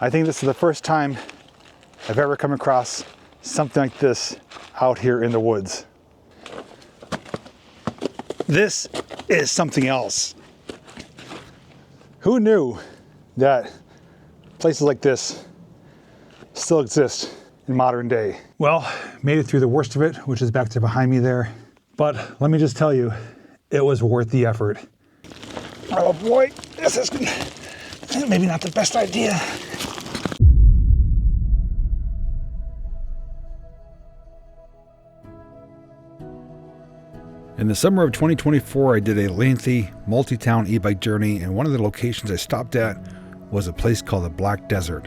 I think this is the first time I've ever come across something like this out here in the woods. This is something else. Who knew that places like this still exist in modern day? Well, made it through the worst of it, which is back to behind me there. But let me just tell you, it was worth the effort. Oh boy, this is maybe not the best idea. In the summer of 2024, I did a lengthy multi-town e-bike journey, and one of the locations I stopped at was a place called the Black Desert.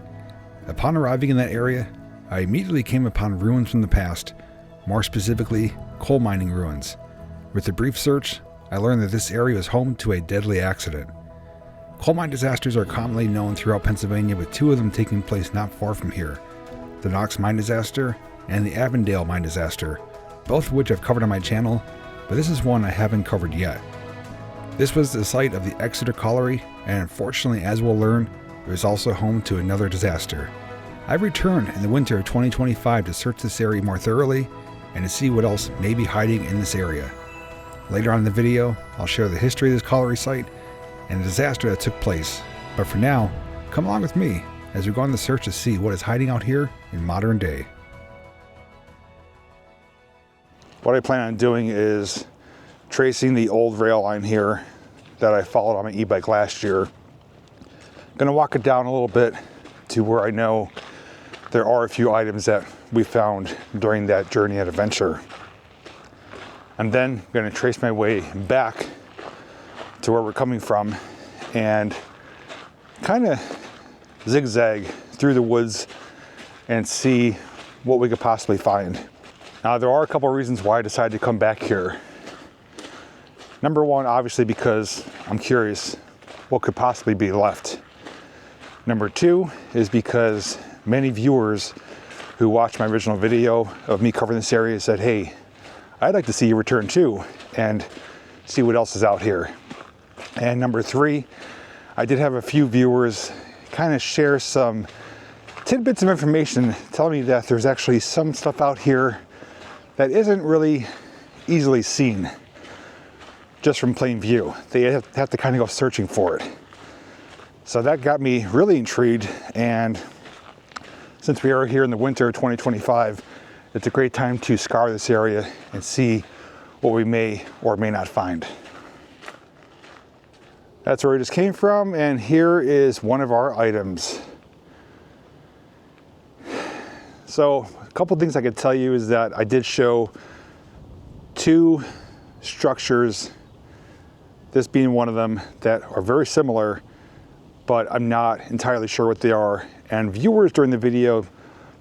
Upon arriving in that area, I immediately came upon ruins from the past, more specifically, coal mining ruins. With a brief search, I learned that this area was home to a deadly accident. Coal mine disasters are commonly known throughout Pennsylvania, with two of them taking place not far from here: the Knox mine disaster and the Avondale mine disaster, both of which I've covered on my channel, but this is one I haven't covered yet. This was the site of the Exeter Colliery, and unfortunately, as we'll learn, it was also home to another disaster. I've returned in the winter of 2025 to search this area more thoroughly and to see what else may be hiding in this area. Later on in the video, I'll share the history of this colliery site and the disaster that took place. But for now, come along with me as we go on the search to see what is hiding out here in modern day. What I plan on doing is tracing the old rail line here that I followed on my e-bike last year. I'm gonna walk it down a little bit to where I know there are a few items that we found during that journey and adventure. I'm then gonna trace my way back to where we're coming from and kind of zigzag through the woods and see what we could possibly find. Now, there are a couple of reasons why I decided to come back here. Number one, obviously, because I'm curious what could possibly be left. Number two is because many viewers who watched my original video of me covering this area said, hey, I'd like to see you return too and see what else is out here. And number three, I did have a few viewers kind of share some tidbits of information telling me that there's actually some stuff out here that isn't really easily seen just from plain view. They have to kind of go searching for it. So that got me really intrigued, and since we are here in the winter of 2025, it's a great time to scour this area and see what we may or may not find. That's where we just came from, and here is one of our items. So a couple things I could tell you is that I did show two structures, this being one of them, that are very similar, but I'm not entirely sure what they are. And viewers during the video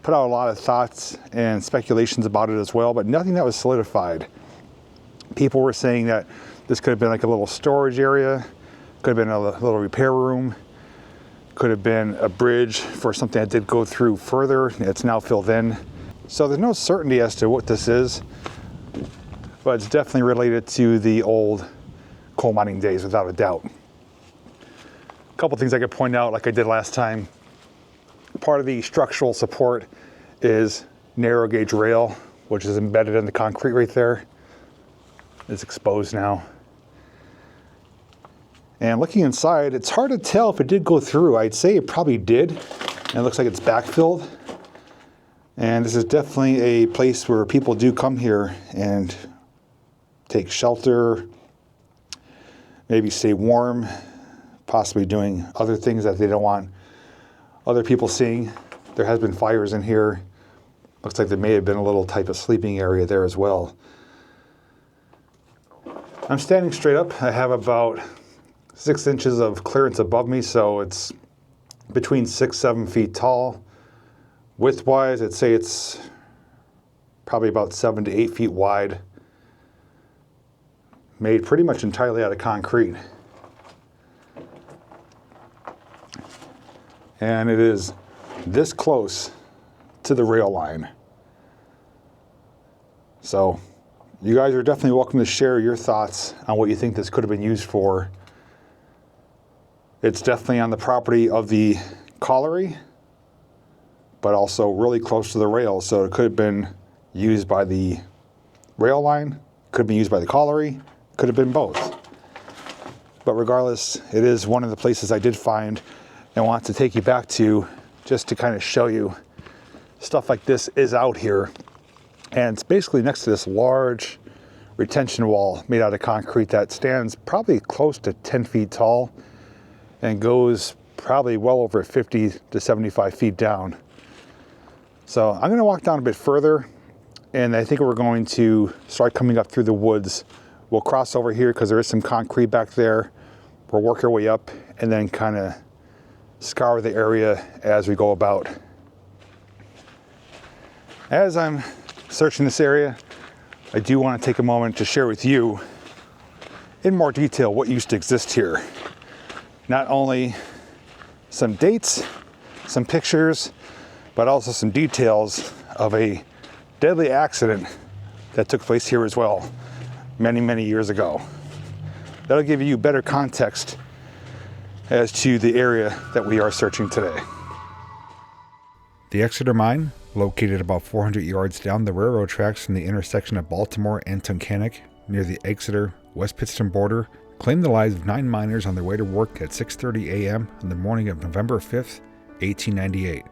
put out a lot of thoughts and speculations about it as well, but nothing that was solidified. People were saying that this could have been like a little storage area, could have been a little repair room, could have been a bridge for something that did go through further. It's now filled in. So there's no certainty as to what this is, but it's definitely related to the old coal mining days, without a doubt. A couple things I could point out, like I did last time. Part of the structural support is narrow gauge rail, which is embedded in the concrete right there. It's exposed now. And looking inside, it's hard to tell if it did go through. I'd say it probably did. And it looks like it's backfilled. And this is definitely a place where people do come here and take shelter, maybe stay warm, possibly doing other things that they don't want other people seeing. There has been fires in here. Looks like there may have been a little type of sleeping area there as well. I'm standing straight up. I have about 6 inches of clearance above me, so it's between 6-7 feet tall. Width-wise, I'd say it's probably about 7 to 8 feet wide. Made pretty much entirely out of concrete. And it is this close to the rail line. So you guys are definitely welcome to share your thoughts on what you think this could have been used for. It's definitely on the property of the Colliery, but also really close to the rail. So it could have been used by the rail line, could have been used by the colliery, could have been both. But regardless, it is one of the places I did find and want to take you back to just to kind of show you stuff like this is out here. And it's basically next to this large retention wall made out of concrete that stands probably close to 10 feet tall and goes probably well over 50 to 75 feet down. So I'm going to walk down a bit further, and I think we're going to start coming up through the woods. We'll cross over here because there is some concrete back there. We'll work our way up and then kind of scour the area as we go about. As I'm searching this area, I do want to take a moment to share with you in more detail what used to exist here. Not only some dates, some pictures, but also some details of a deadly accident that took place here as well many, many years ago. That'll give you better context as to the area that we are searching today. The Exeter Mine, located about 400 yards down the railroad tracks from the intersection of Baltimore and Tunkhannock near the Exeter-West Pittston border, claimed the lives of 9 miners on their way to work at 6:30 a.m. on the morning of November 5th, 1898.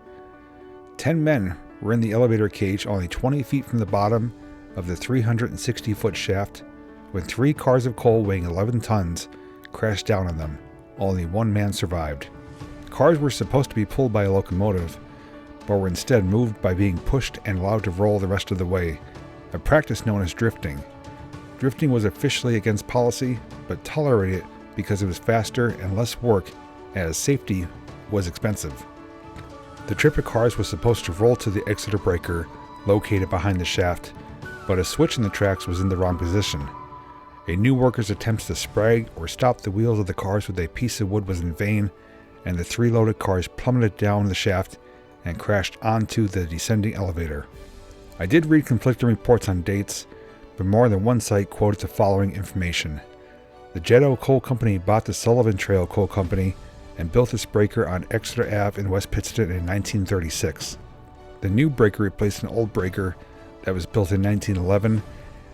10 men were in the elevator cage only 20 feet from the bottom of the 360-foot shaft when 3 cars of coal weighing 11 tons crashed down on them. Only 1 man survived. Cars were supposed to be pulled by a locomotive, but were instead moved by being pushed and allowed to roll the rest of the way, a practice known as drifting. Drifting was officially against policy, but tolerated because it was faster and less work, as safety was expensive. The trip of cars was supposed to roll to the Exeter breaker, located behind the shaft, but a switch in the tracks was in the wrong position. A new worker's attempts to sprag or stop the wheels of the cars with a piece of wood was in vain, and the 3 loaded cars plummeted down the shaft and crashed onto the descending elevator. I did read conflicting reports on dates, but more than one site quoted the following information. The Jeddo Coal Company bought the Sullivan Trail Coal Company and built this breaker on Exeter Ave in West Pittston in 1936. The new breaker replaced an old breaker that was built in 1911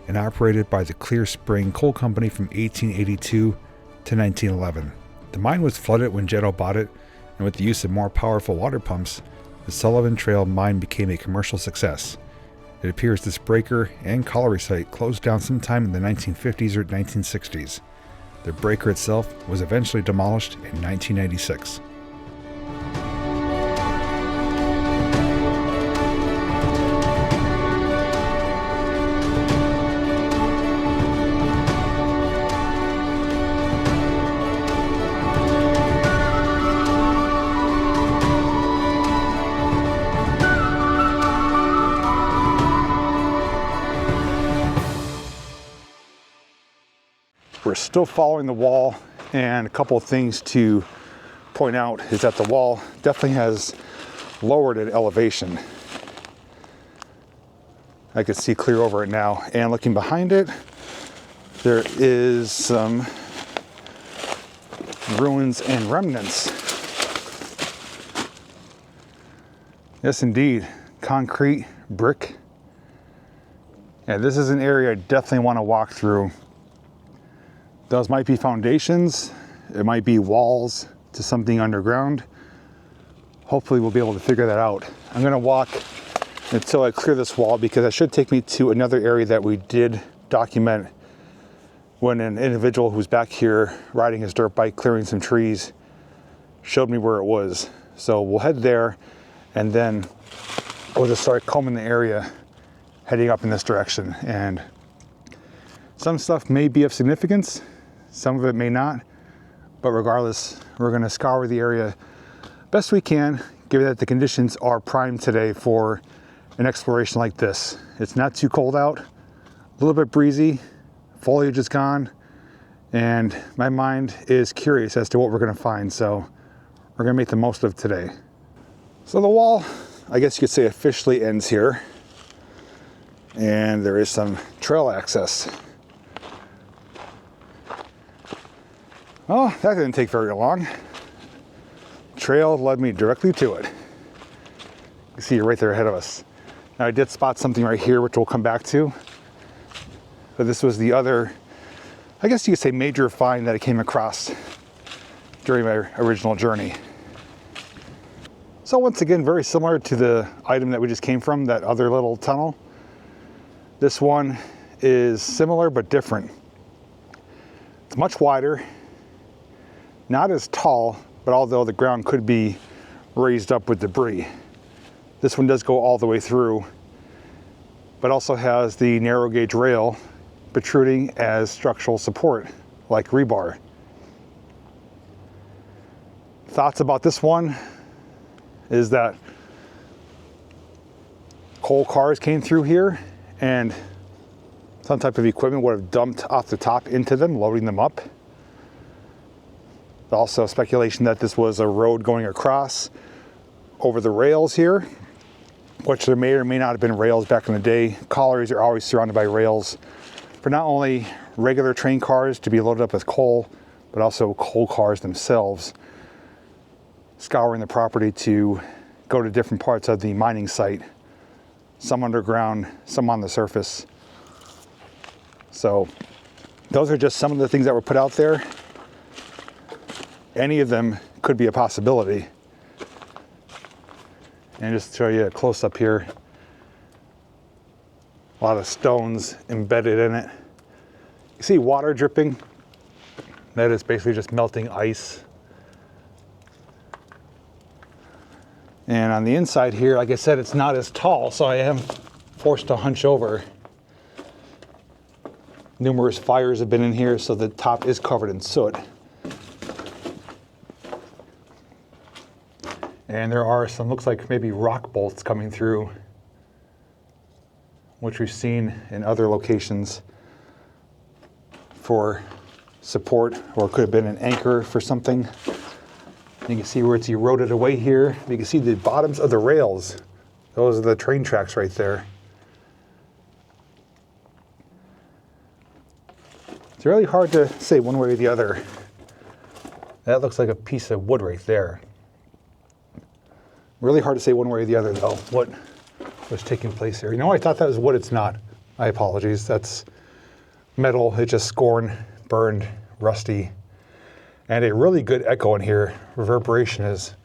and operated by the Clear Spring Coal Company from 1882 to 1911. The mine was flooded when Jeddo bought it, and with the use of more powerful water pumps, the Sullivan Trail mine became a commercial success. It appears this breaker and colliery site closed down sometime in the 1950s or 1960s. The breaker itself was eventually demolished in 1996. We're still following the wall, and a couple of things to point out is that the wall definitely has lowered in elevation. I can see clear over it now, and looking behind it, there is some ruins and remnants. Yes, indeed, concrete, brick. And this is an area I definitely want to walk through. Those might be foundations, it might be walls to something underground. Hopefully we'll be able to figure that out. I'm gonna walk until I clear this wall, because that should take me to another area that we did document when an individual who's back here riding his dirt bike, clearing some trees, showed me where it was. So we'll head there, and then we'll just start combing the area, heading up in this direction. And some stuff may be of significance, some of it may not, but regardless, we're gonna scour the area best we can, given that the conditions are prime today for an exploration like this. It's not too cold out, a little bit breezy, foliage is gone, and my mind is curious as to what we're gonna find, so we're gonna make the most of today. So the wall, I guess you could say, officially ends here, and there is some trail access. Oh, that didn't take very long. Trail led me directly to it. You see it right there ahead of us. Now I did spot something right here, which we'll come back to. But this was the other, I guess you could say, major find that I came across during my original journey. So once again, very similar to the item that we just came from, that other little tunnel. This one is similar but different. It's much wider, not as tall, but although the ground could be raised up with debris. This one does go all the way through, but also has the narrow gauge rail protruding as structural support, like rebar. Thoughts about this one is that coal cars came through here and some type of equipment would have dumped off the top into them, loading them up. Also speculation that this was a road going across over the rails here, which there may or may not have been rails back in the day. Collieries are always surrounded by rails for not only regular train cars to be loaded up with coal, but also coal cars themselves, scouring the property to go to different parts of the mining site, some underground, some on the surface. So those are just some of the things that were put out there. Any of them could be a possibility. And just to show you a close up here, a lot of stones embedded in it. You see water dripping? That is basically just melting ice. And on the inside here, like I said, it's not as tall, so I am forced to hunch over. Numerous fires have been in here, so the top is covered in soot. And there are some, looks like maybe rock bolts coming through, which we've seen in other locations for support, or it could have been an anchor for something. You can see where it's eroded away here. You can see the bottoms of the rails. Those are the train tracks right there. It's really hard to say one way or the other. That looks like a piece of wood right there. Really hard to say one way or the other, though, what was taking place here. You know, I thought that was wood. It's not. My apologies. That's metal. It just scorn, burned, rusty. And a really good echo in here. Reverberation is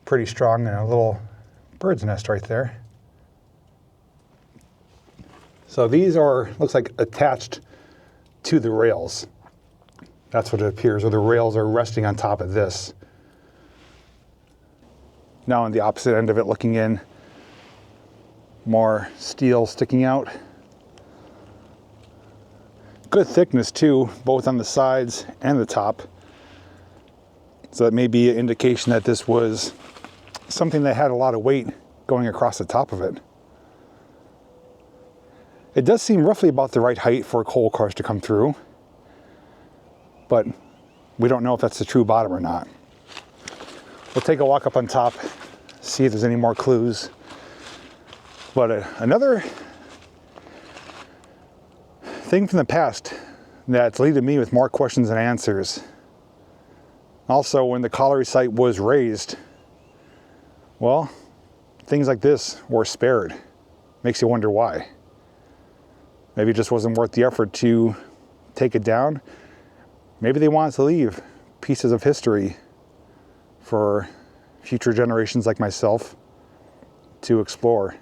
pretty strong, and a little bird's nest right there. So these are, looks like, attached to the rails. That's what it appears, or the rails are resting on top of this. Now on the opposite end of it, looking in, more steel sticking out. Good thickness too, both on the sides and the top. So that may be an indication that this was something that had a lot of weight going across the top of it. It does seem roughly about the right height for coal cars to come through, but we don't know if that's the true bottom or not. We'll take a walk up on top, see if there's any more clues. But another thing from the past that's leading me with more questions than answers. Also, when the Colliery site was raised, well, things like this were spared. Makes you wonder why. Maybe it just wasn't worth the effort to take it down. Maybe they wanted to leave pieces of history for future generations like myself to explore.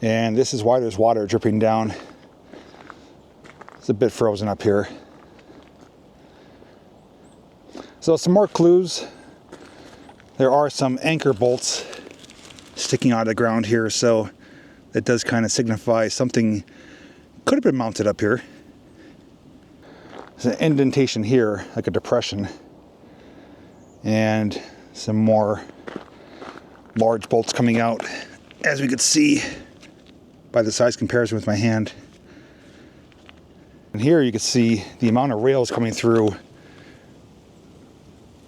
And this is why there's water dripping down. It's a bit frozen up here. So some more clues. There are some anchor bolts sticking out of the ground here, so that does kind of signify something could have been mounted up here. There's an indentation here, like a depression, and some more large bolts coming out, as we could see by the size comparison with my hand. And here you can see the amount of rails coming through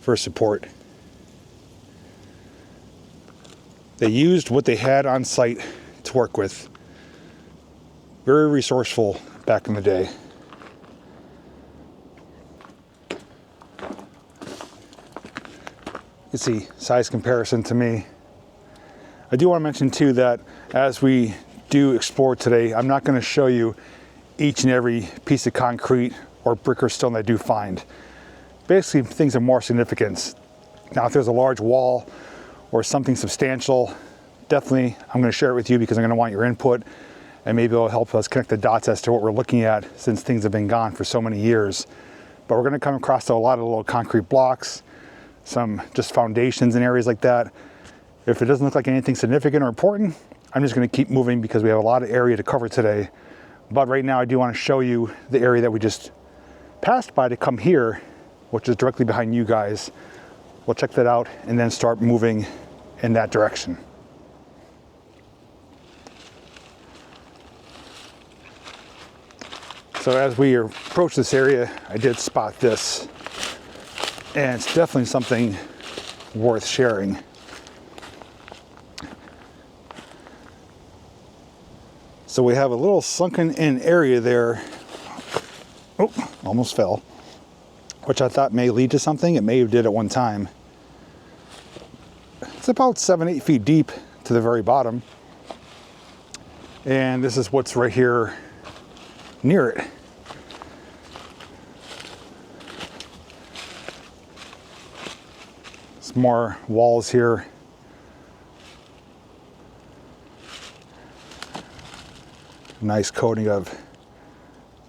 for support. They used what they had on site to work with. Very resourceful back in the day. You can see size comparison to me. I do want to mention too that as we do explore today, I'm not going to show you each and every piece of concrete or brick or stone that I do find. Basically, things of more significance. Now, if there's a large wall or something substantial, definitely I'm going to share it with you because I'm going to want your input, and maybe it'll help us connect the dots as to what we're looking at since things have been gone for so many years. But we're going to come across a lot of little concrete blocks, some just foundations in areas like that. If it doesn't look like anything significant or important, I'm just going to keep moving because we have a lot of area to cover today. But right now I do want to show you the area that we just passed by to come here, which is directly behind you guys. We'll check that out and then start moving in that direction. So as we approach this area, I did spot this, and it's definitely something worth sharing. So we have a little sunken in area there. Oh, almost fell. Which I thought may lead to something. It may have did at one time. It's about 7-8 feet deep to the very bottom. And this is what's right here near it. Some more walls here. Nice coating of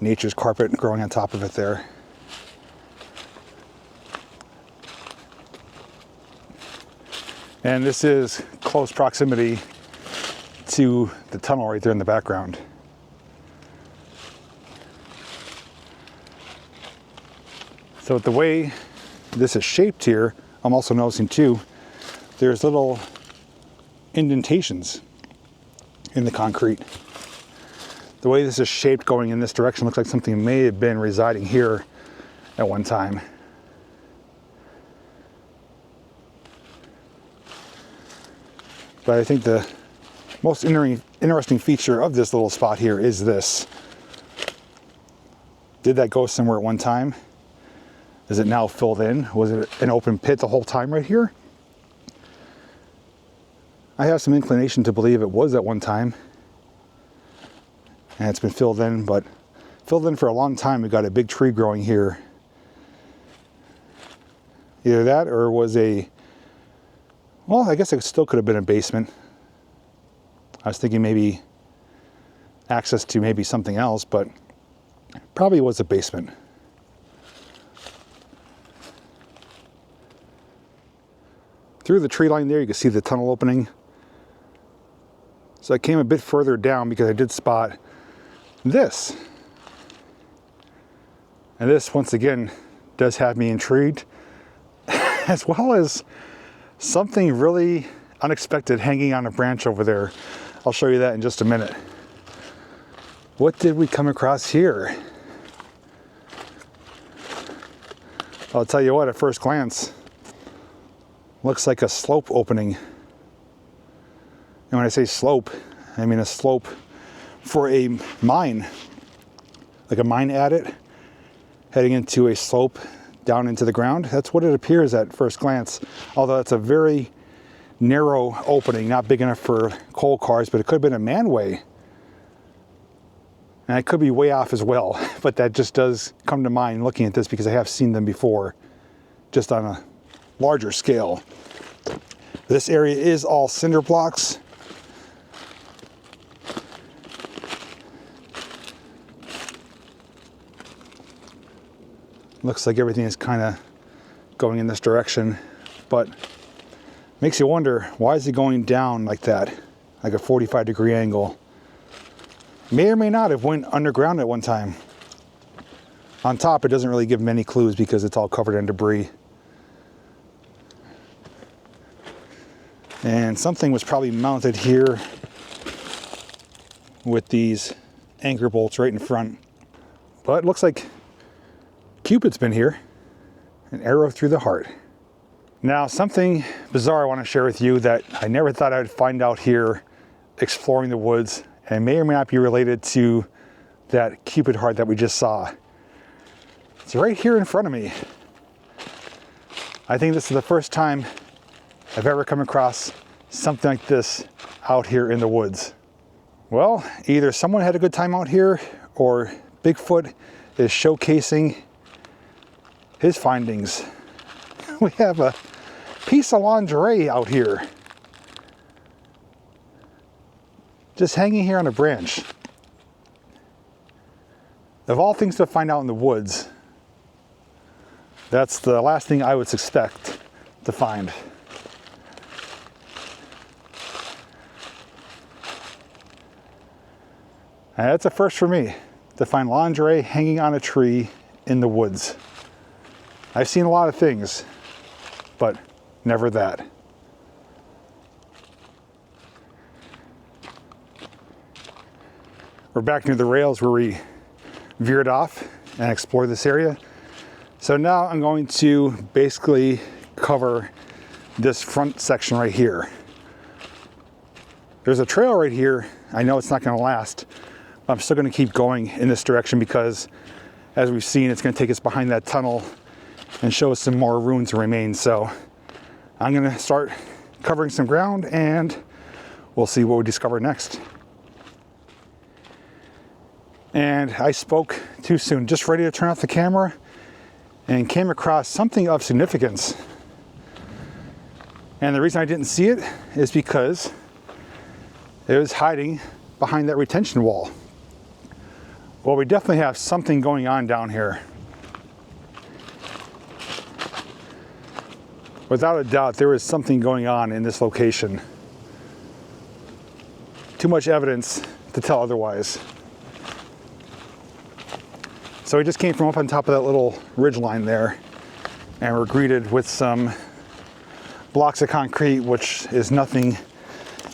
nature's carpet growing on top of it there. And this is close proximity to the tunnel right there in the background. So with the way this is shaped here, I'm also noticing too, there's little indentations in the concrete. The way this is shaped going in this direction looks like something may have been residing here at one time. But I think the most interesting feature of this little spot here is this. Did that go somewhere at one time? Is it now filled in? Was it an open pit the whole time right here? I have some inclination to believe it was at one time. And it's been filled in, but filled in for a long time. We've got a big tree growing here. Either that or was well, I guess it still could have been a basement. I was thinking maybe access to maybe something else, but probably was a basement. Through the tree line there, you can see the tunnel opening. So I came a bit further down because I did spot this. And this, once again, does have me intrigued, as well as something really unexpected hanging on a branch over there. I'll show you that in just a minute. What did we come across here? I'll tell you what, at first glance, looks like a slope opening. And when I say slope, I mean a slope for a mine, like a mine adit heading into a slope down into the ground. That's what it appears at first glance, although it's a very narrow opening, not big enough for coal cars, but it could have been a manway. And I could be way off as well, but that just does come to mind looking at this because I have seen them before, just on a larger scale. This area is all cinder blocks. Looks like everything is kind of going in this direction, but makes you wonder, why is it going down like that, like a 45-degree angle? May or may not have went underground at one time. On top, it doesn't really give many clues because it's all covered in debris. And something was probably mounted here with these anchor bolts right in front. But it looks like Cupid's been here. An arrow through the heart. Now, something bizarre I want to share with you that I never thought I would find out here exploring the woods, and may or may not be related to that Cupid heart that we just saw. It's right here in front of me. I think this is the first time I've ever come across something like this out here in the woods? Well, either someone had a good time out here or Bigfoot is showcasing his findings. We have a piece of lingerie out here, just hanging here on a branch. Of all things to find out in the woods, that's the last thing I would expect to find. And that's a first for me, to find lingerie hanging on a tree in the woods. I've seen a lot of things, but never that. We're back near the rails where we veered off and explored this area. So now I'm going to basically cover this front section right here. There's a trail right here. I know it's not going to last, but I'm still going to keep going in this direction because, as we've seen, it's going to take us behind that tunnel and show us some more ruins and remains. So I'm going to start covering some ground and we'll see what we discover next. And I spoke too soon, just ready to turn off the camera, and came across something of significance. And the reason I didn't see it is because it was hiding behind that retention wall. Well, we definitely have something going on down here. Without a doubt, there is something going on in this location. Too much evidence to tell otherwise. So we just came from up on top of that little ridge line there, and we're greeted with some blocks of concrete, which is nothing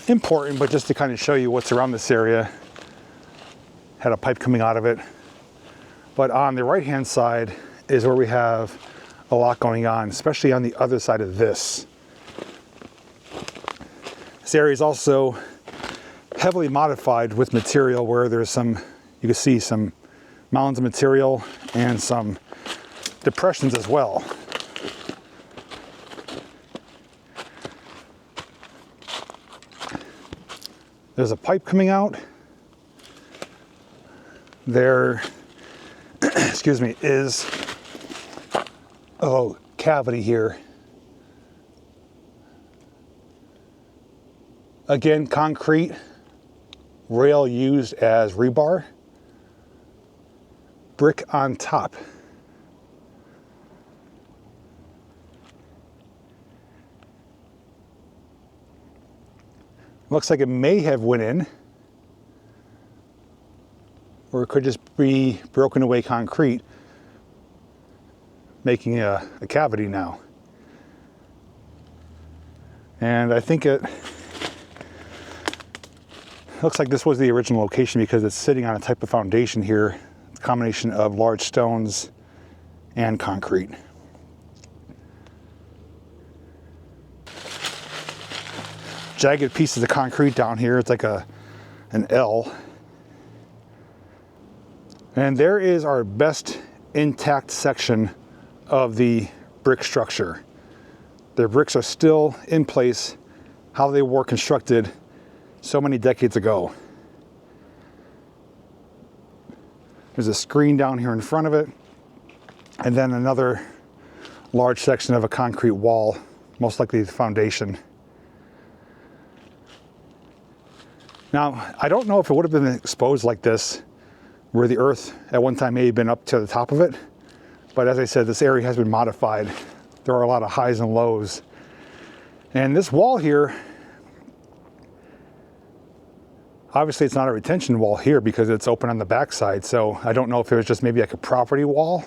important, but just to kind of show you what's around this area. Had a pipe coming out of it. But on the right-hand side is where we have a lot going on, especially on the other side of this. This area is also heavily modified with material where there's some, you can see some mounds of material and some depressions as well. There's a pipe coming out. There, excuse me, is a cavity here. Again, concrete, rail used as rebar, brick on top. Looks like it may have went in, or it could just be broken away concrete, making a cavity now. And I think it looks like this was the original location because it's sitting on a type of foundation here, a combination of large stones and concrete. Jagged pieces of concrete down here. It's like an L. And there is our best intact section of the brick structure. The bricks are still in place, how they were constructed so many decades ago. There's a screen down here in front of it, and then another large section of a concrete wall, most likely the foundation. Now, I don't know if it would have been exposed like this, where the earth at one time may have been up to the top of it, but as I said, this area has been modified. There are a lot of highs and lows. And this wall here, obviously it's not a retention wall here because it's open on the backside, so I don't know if it was just maybe like a property wall,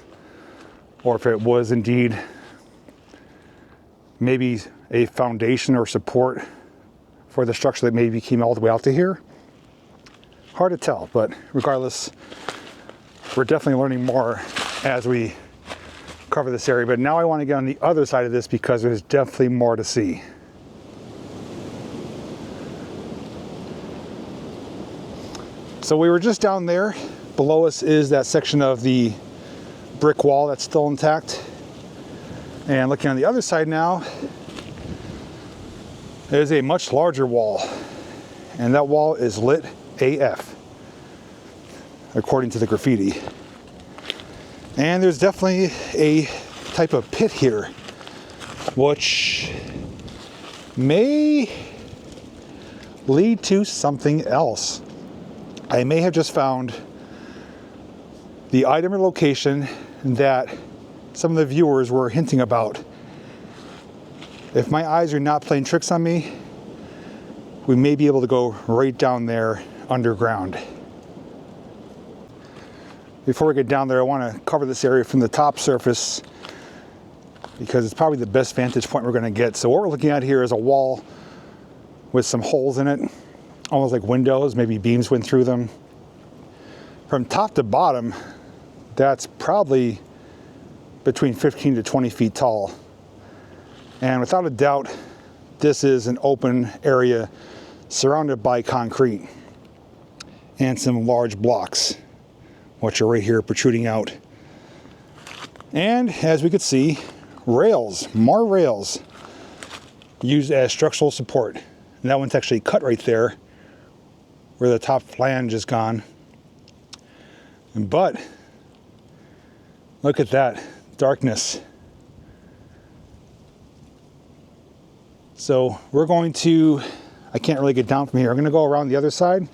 or if it was indeed maybe a foundation or support for the structure that maybe came all the way out to here. Hard to tell, but regardless, we're definitely learning more as we cover this area. But now I want to get on the other side of this because there's definitely more to see. So we were just down there. Below us is that section of the brick wall that's still intact. And looking on the other side now, There's a much larger wall, and that wall is lit AF, according to the graffiti. And there's definitely a type of pit here, which may lead to something else. I may have just found the item or location that some of the viewers were hinting about. If my eyes are not playing tricks on me, we may be able to go right down there underground. Before we get down there, I want to cover this area from the top surface because it's probably the best vantage point we're going to get. So what we're looking at here is a wall with some holes in it, almost like windows, maybe beams went through them. From top to bottom, that's probably between 15 to 20 feet tall. And without a doubt, this is an open area surrounded by concrete and some large blocks, which are right here protruding out. And as we could see, rails, more rails used as structural support. And that one's actually cut right there where the top flange is gone. But look at that darkness. So we're going to, I can't really get down from here. I'm going to go around the other side.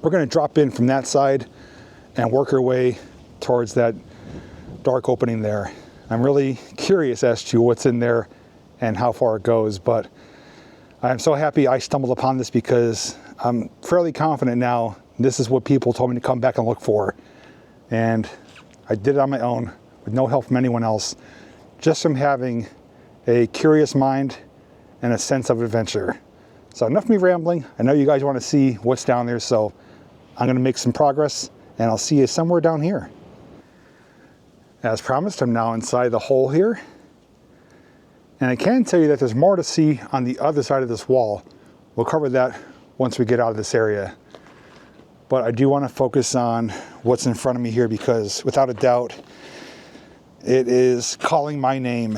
We're going to drop in from that side and work our way towards that dark opening there. I'm really curious as to what's in there and how far it goes, but I'm so happy I stumbled upon this because I'm fairly confident now this is what people told me to come back and look for. And I did it on my own with no help from anyone else, just from having a curious mind and a sense of adventure. So enough of me rambling. I know you guys want to see what's down there, so I'm going to make some progress and I'll see you somewhere down here. As promised, I'm now inside the hole here. And I can tell you that there's more to see on the other side of this wall. We'll cover that once we get out of this area. But I do want to focus on what's in front of me here because without a doubt, it is calling my name.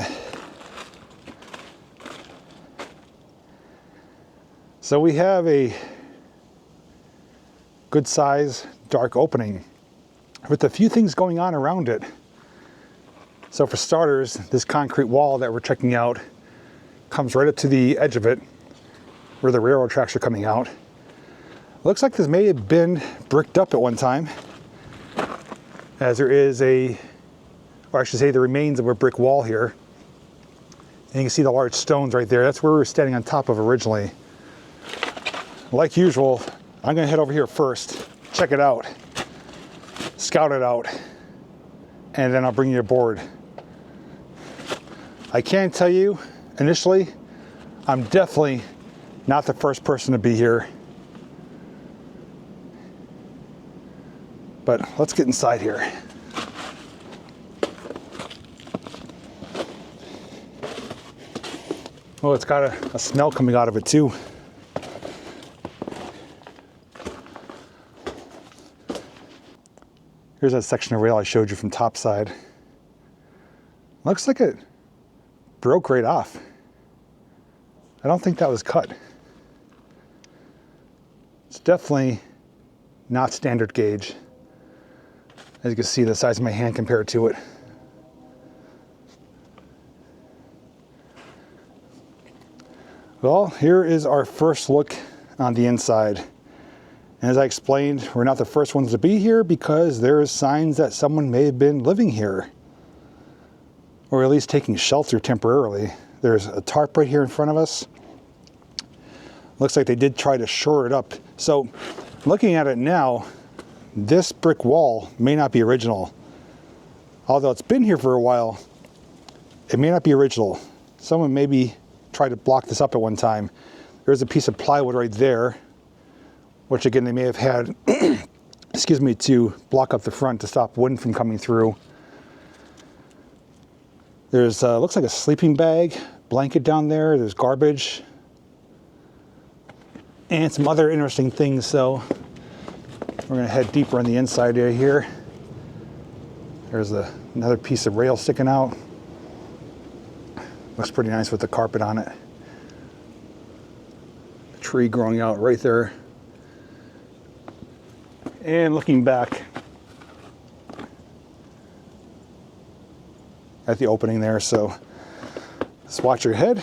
So we have a good size dark opening with a few things going on around it. So for starters, this concrete wall that we're checking out comes right up to the edge of it where the railroad tracks are coming out. Looks like this may have been bricked up at one time, as there is or I should say the remains of a brick wall here. And you can see the large stones right there. That's where we were standing on top of originally. Like usual, I'm gonna head over here first, check it out, scout it out, and then I'll bring you aboard. I can tell you, initially, I'm definitely not the first person to be here. But let's get inside here. Oh, it's got a smell coming out of it too. Here's that section of rail I showed you from top side. Looks like it broke right off. I don't think that was cut. It's definitely not standard gauge. As you can see, the size of my hand compared to it. Well, here is our first look on the inside. And as I explained, we're not the first ones to be here because there is signs that someone may have been living here, or at least taking shelter temporarily. There's a tarp right here in front of us. Looks like they did try to shore it up. So looking at it now, this brick wall may not be original. Although it's been here for a while, it may not be original. Someone maybe tried to block this up at one time. There's a piece of plywood right there, which again, they may have had, excuse me, to block up the front to stop wind from coming through. There's, looks like a sleeping bag, blanket down there. There's garbage and some other interesting things. So we're gonna head deeper on the inside area here. There's another piece of rail sticking out. Looks pretty nice with the carpet on it. tree growing out right there. And looking back at the opening there, so just watch your head.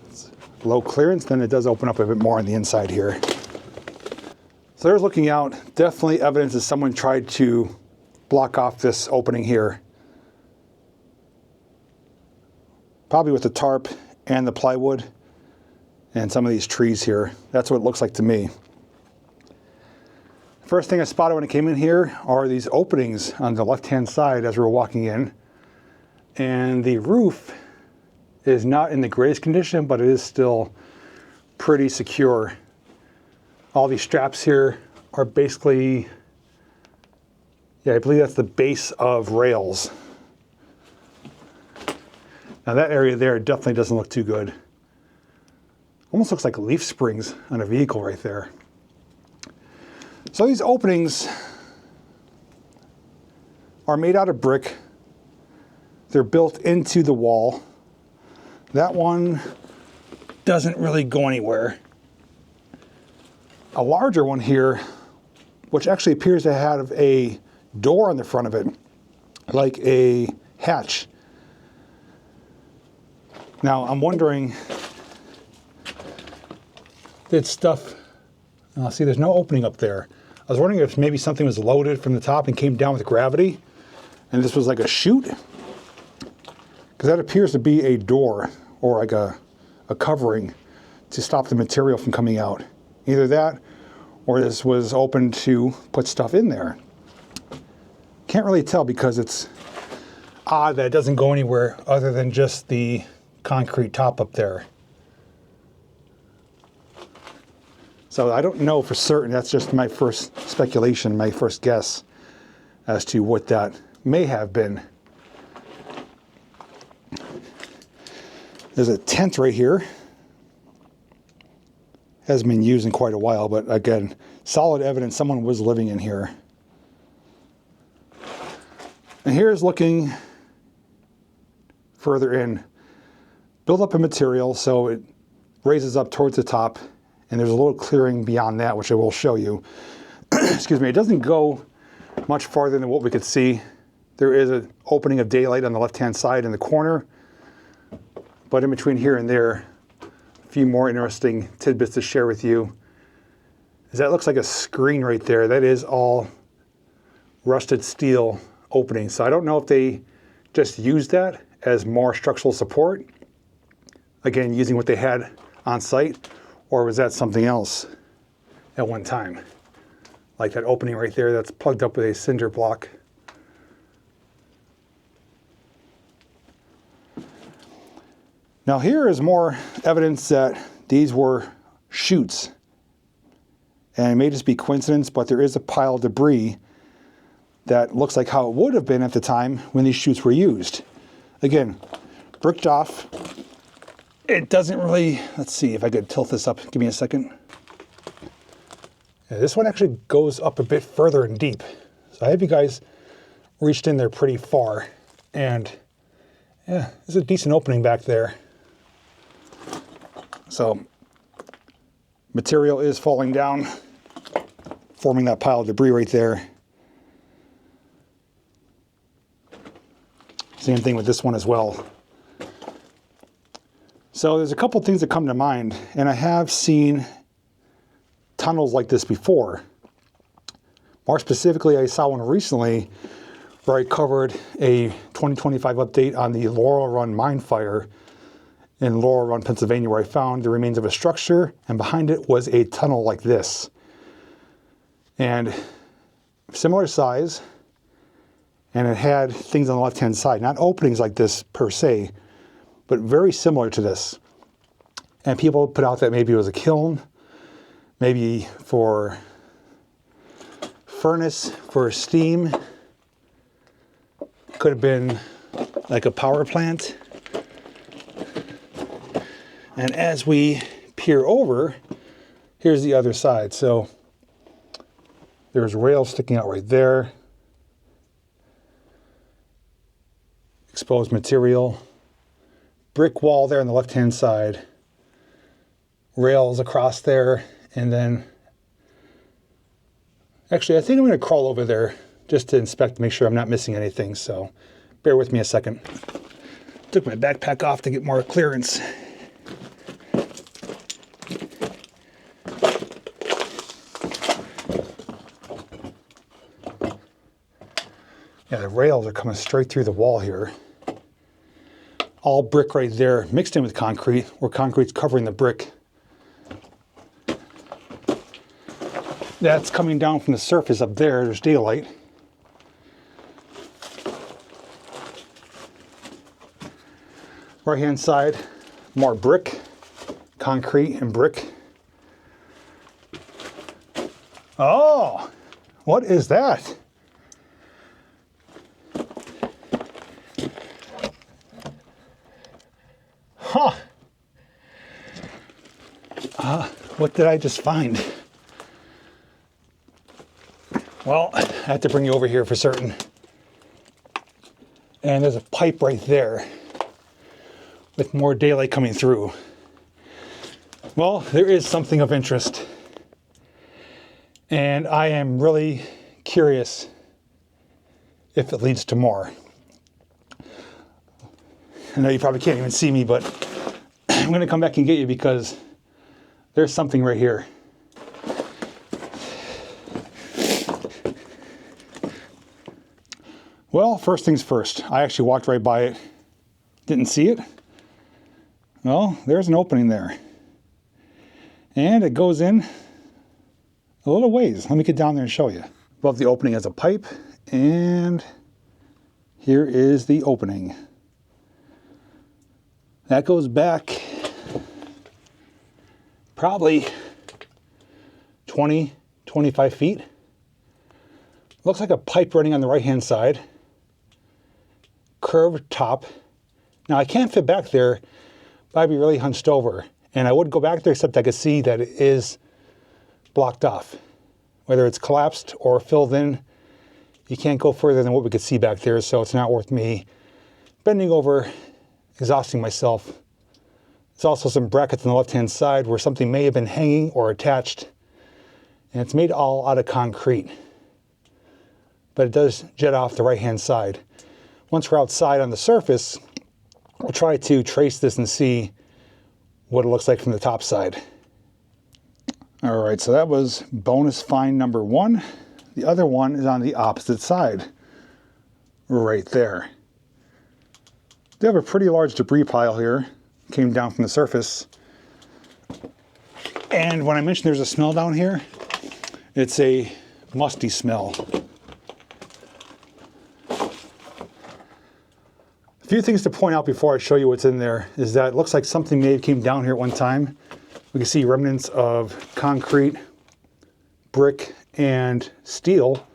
It's low clearance, then it does open up a bit more on the inside here. So there's looking out, definitely evidence that someone tried to block off this opening here. Probably with the tarp and the plywood and some of these trees here. That's what it looks like to me. First thing I spotted when I came in here are these openings on the left-hand side as we were walking in. And the roof is not in the greatest condition, but it is still pretty secure. All these straps here are basically, yeah, I believe that's the base of rails. Now that area there definitely doesn't look too good. Almost looks like leaf springs on a vehicle right there. So these openings are made out of brick. They're built into the wall. That one doesn't really go anywhere. A larger one here, which actually appears to have a door on the front of it, like a hatch. Now I'm wondering, did stuff, see there's no opening up there. I was wondering if maybe something was loaded from the top and came down with gravity, and this was like a chute. Because that appears to be a door or like a covering to stop the material from coming out. Either that or this was open to put stuff in there. Can't really tell because it's odd that it doesn't go anywhere other than just the concrete top up there. So I don't know for certain. That's just my first speculation, my first guess as to what that may have been. There's a tent right here. Hasn't been used in quite a while, but again, solid evidence someone was living in here. And here's looking further in. Build up a material so it raises up towards the top, and there's a little clearing beyond that, which I will show you. Excuse me, it doesn't go much farther than what we could see. There is an opening of daylight on the left-hand side in the corner, but in between here and there, a few more interesting tidbits to share with you. Is that looks like a screen right there. That is all rusted steel opening. So I don't know if they just used that as more structural support, again, using what they had on site, or was that something else at one time? Like that opening right there that's plugged up with a cinder block. Now here is more evidence that these were chutes. And it may just be coincidence, but there is a pile of debris that looks like how it would have been at the time when these chutes were used. Again, bricked off. It doesn't really, let's see if I could tilt this up. Give me a second. Yeah, this one actually goes up a bit further and deep. So I hope you guys reached in there pretty far. And yeah, there's a decent opening back there. So material is falling down, forming that pile of debris right there. Same thing with this one as well. So there's a couple things that come to mind, and I have seen tunnels like this before. More specifically, I saw one recently where I covered a 2025 update on the Laurel Run mine fire in Laurel Run, Pennsylvania, where I found the remains of a structure, and behind it was a tunnel like this. And similar size, and it had things on the left-hand side, not openings like this per se, but very similar to this. And people put out that maybe it was a kiln, maybe for furnace, for steam. Could have been like a power plant. And as we peer over, here's the other side. So there's rails sticking out right there. Exposed material. Brick wall there on the left-hand side. rails across there, and then actually I think I'm going to crawl over there just to inspect to make sure I'm not missing anything, so bear with me a second. Took my backpack off to get more clearance. Yeah, the rails are coming straight through the wall here. All brick right there, mixed in with concrete, where concrete's covering the brick. That's coming down from the surface up there. There's daylight. Right-hand side, more brick, concrete and brick. Oh, what is that? Huh. What did I just find? Well, I have to bring you over here for certain. And there's a pipe right there with more daylight coming through. Well, there is something of interest. And I am really curious if it leads to more. I know you probably can't even see me, but I'm going to come back and get you because there's something right here. Well, first things first. I actually walked right by it. Didn't see it. Well, there's an opening there. And it goes in a little ways. Let me get down there and show you. Above the opening is a pipe, and here is the opening. That goes back probably 20, 25 feet. Looks like a pipe running on the right-hand side. Curved top. Now I can't fit back there, but I'd be really hunched over. And I wouldn't go back there except I could see that it is blocked off. Whether it's collapsed or filled in, you can't go further than what we could see back there, so it's not worth me bending over, exhausting myself. There's also some brackets on the left-hand side where something may have been hanging or attached. And it's made all out of concrete. But it does jet off the right-hand side. Once we're outside on the surface, we'll try to trace this and see what it looks like from the top side. All right, so that was bonus find number 1. The other one is on the opposite side, right there. They have a pretty large debris pile here. Came down from the surface. And when I mentioned there's a smell down here, it's a musty smell. A few things to point out before I show you what's in there is that it looks like something may have came down here at one time. We can see remnants of concrete, brick, and steel.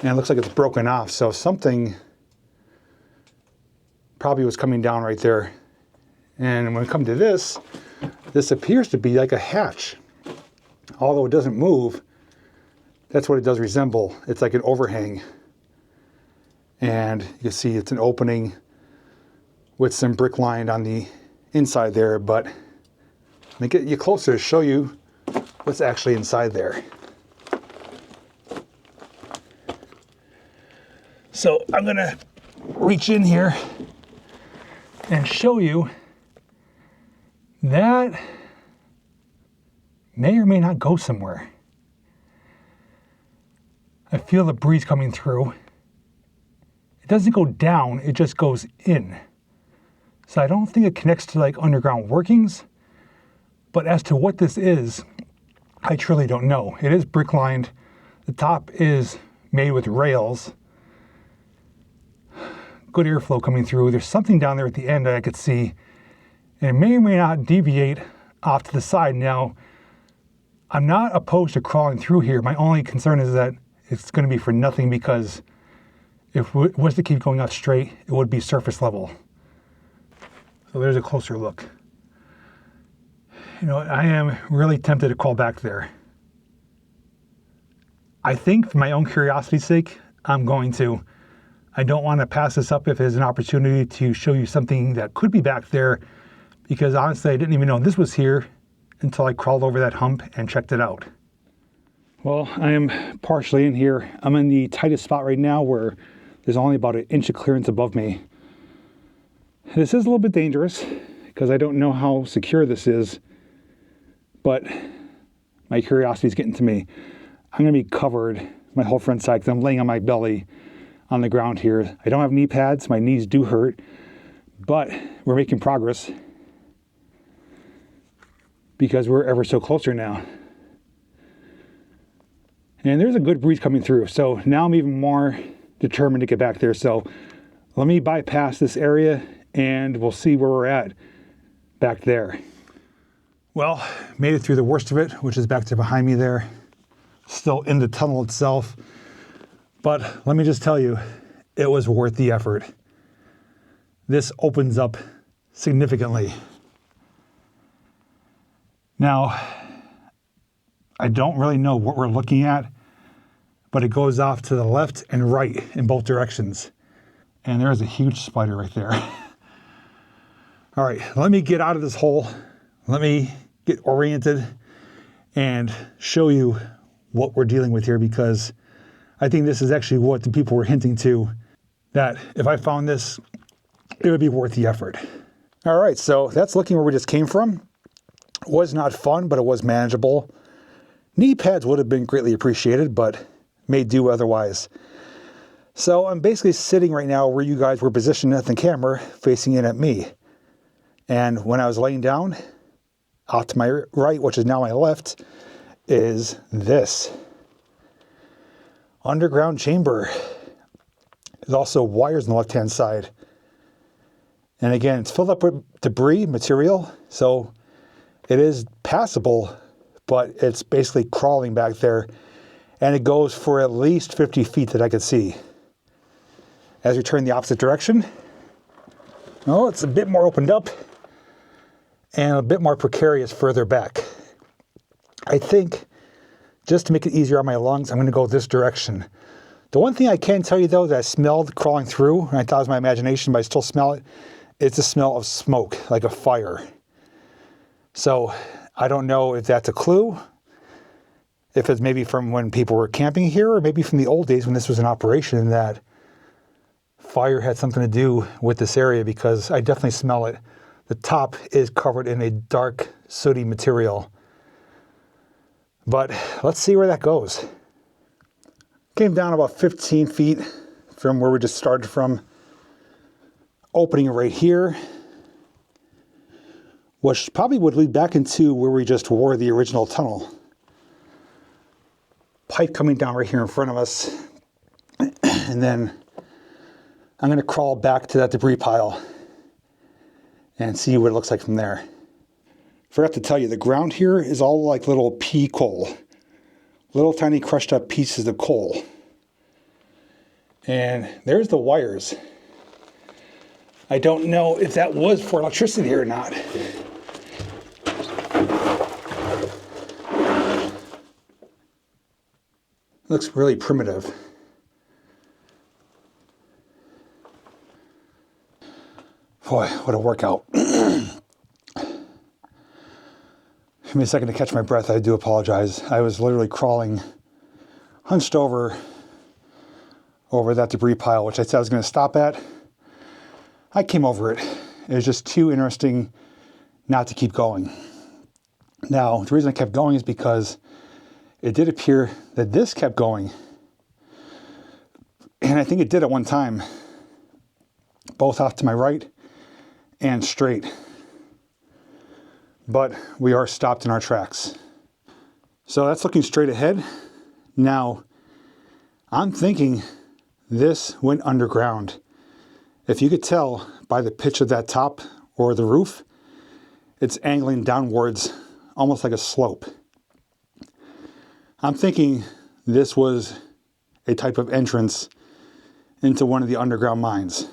And it looks like it's broken off, so something probably was coming down right there. And when it comes to this, this appears to be like a hatch. Although it doesn't move, that's what it does resemble. It's like an overhang. And you can see it's an opening with some brick lined on the inside there, but let me get you closer to show you what's actually inside there. So I'm gonna reach in here and show you that may or may not go somewhere. I feel the breeze coming through. It doesn't go down, it just goes in. So I don't think it connects to like underground workings, but as to what this is, I truly don't know. It is brick lined. The top is made with rails. Good airflow coming through. There's something down there at the end that I could see, and it may or may not deviate off to the side. Now, I'm not opposed to crawling through here. My only concern is that it's going to be for nothing, because if it was to keep going out straight, it would be surface level. So there's a closer look. You know, I am really tempted to crawl back there. I think for my own curiosity's sake, I'm going to. I don't want to pass this up if there's an opportunity to show you something that could be back there because honestly, I didn't even know this was here until I crawled over that hump and checked it out. Well, I am partially in here. I'm in the tightest spot right now where there's only about an inch of clearance above me. This is a little bit dangerous because I don't know how secure this is, but my curiosity is getting to me. I'm going to be covered my whole front side because I'm laying on my belly on the ground here. I don't have knee pads. My knees do hurt, but we're making progress because we're ever so closer now. And there's a good breeze coming through. So now I'm even more determined to get back there. So let me bypass this area and we'll see where we're at back there. Well, made it through the worst of it, which is back there behind me there. Still in the tunnel itself. But let me just tell you, it was worth the effort. This opens up significantly. Now, I don't really know what we're looking at, but it goes off to the left and right in both directions. And there's a huge spider right there. All right, let me get out of this hole. Let me get oriented and show you what we're dealing with here, because I think this is actually what the people were hinting to, that if I found this, it would be worth the effort. All right, so that's looking where we just came from. It was not fun, but it was manageable. Knee pads would have been greatly appreciated, but may do otherwise. So I'm basically sitting right now where you guys were positioned at the camera, facing in at me. And when I was laying down, out to my right, which is now my left, is this underground chamber. There's also wires on the left-hand side. And again, it's filled up with debris material, so it is passable, but it's basically crawling back there, and it goes for at least 50 feet that I could see. As we turn the opposite direction, well, it's a bit more opened up and a bit more precarious further back. I think, just to make it easier on my lungs, I'm going to go this direction. The one thing I can tell you, though, that I smelled crawling through, and I thought it was my imagination, but I still smell it, it's the smell of smoke, like a fire. So I don't know if that's a clue, if it's maybe from when people were camping here, or maybe from the old days when this was an operation, that fire had something to do with this area, because I definitely smell it. The top is covered in a dark, sooty material. But let's see where that goes. Came down about 15 feet from where we just started from. Opening right here, which probably would lead back into where we just wore the original tunnel. Pipe coming down right here in front of us. And then I'm going to crawl back to that debris pile and see what it looks like from there. Forgot to tell you, the ground here is all like little pea coal. Little tiny crushed up pieces of coal. And there's the wires. I don't know if that was for electricity or not. Looks really primitive. Boy, what a workout. Give me a second to catch my breath. I do apologize. I was literally crawling, hunched over that debris pile, which I said I was going to stop at. I came over it. It was just too interesting not to keep going. Now, the reason I kept going is because it did appear that this kept going. And I think it did at one time, both off to my right and straight. But we are stopped in our tracks. So that's looking straight ahead. Now, I'm thinking this went underground. If you could tell by the pitch of that top or the roof, it's angling downwards, almost like a slope. I'm thinking this was a type of entrance into one of the underground mines.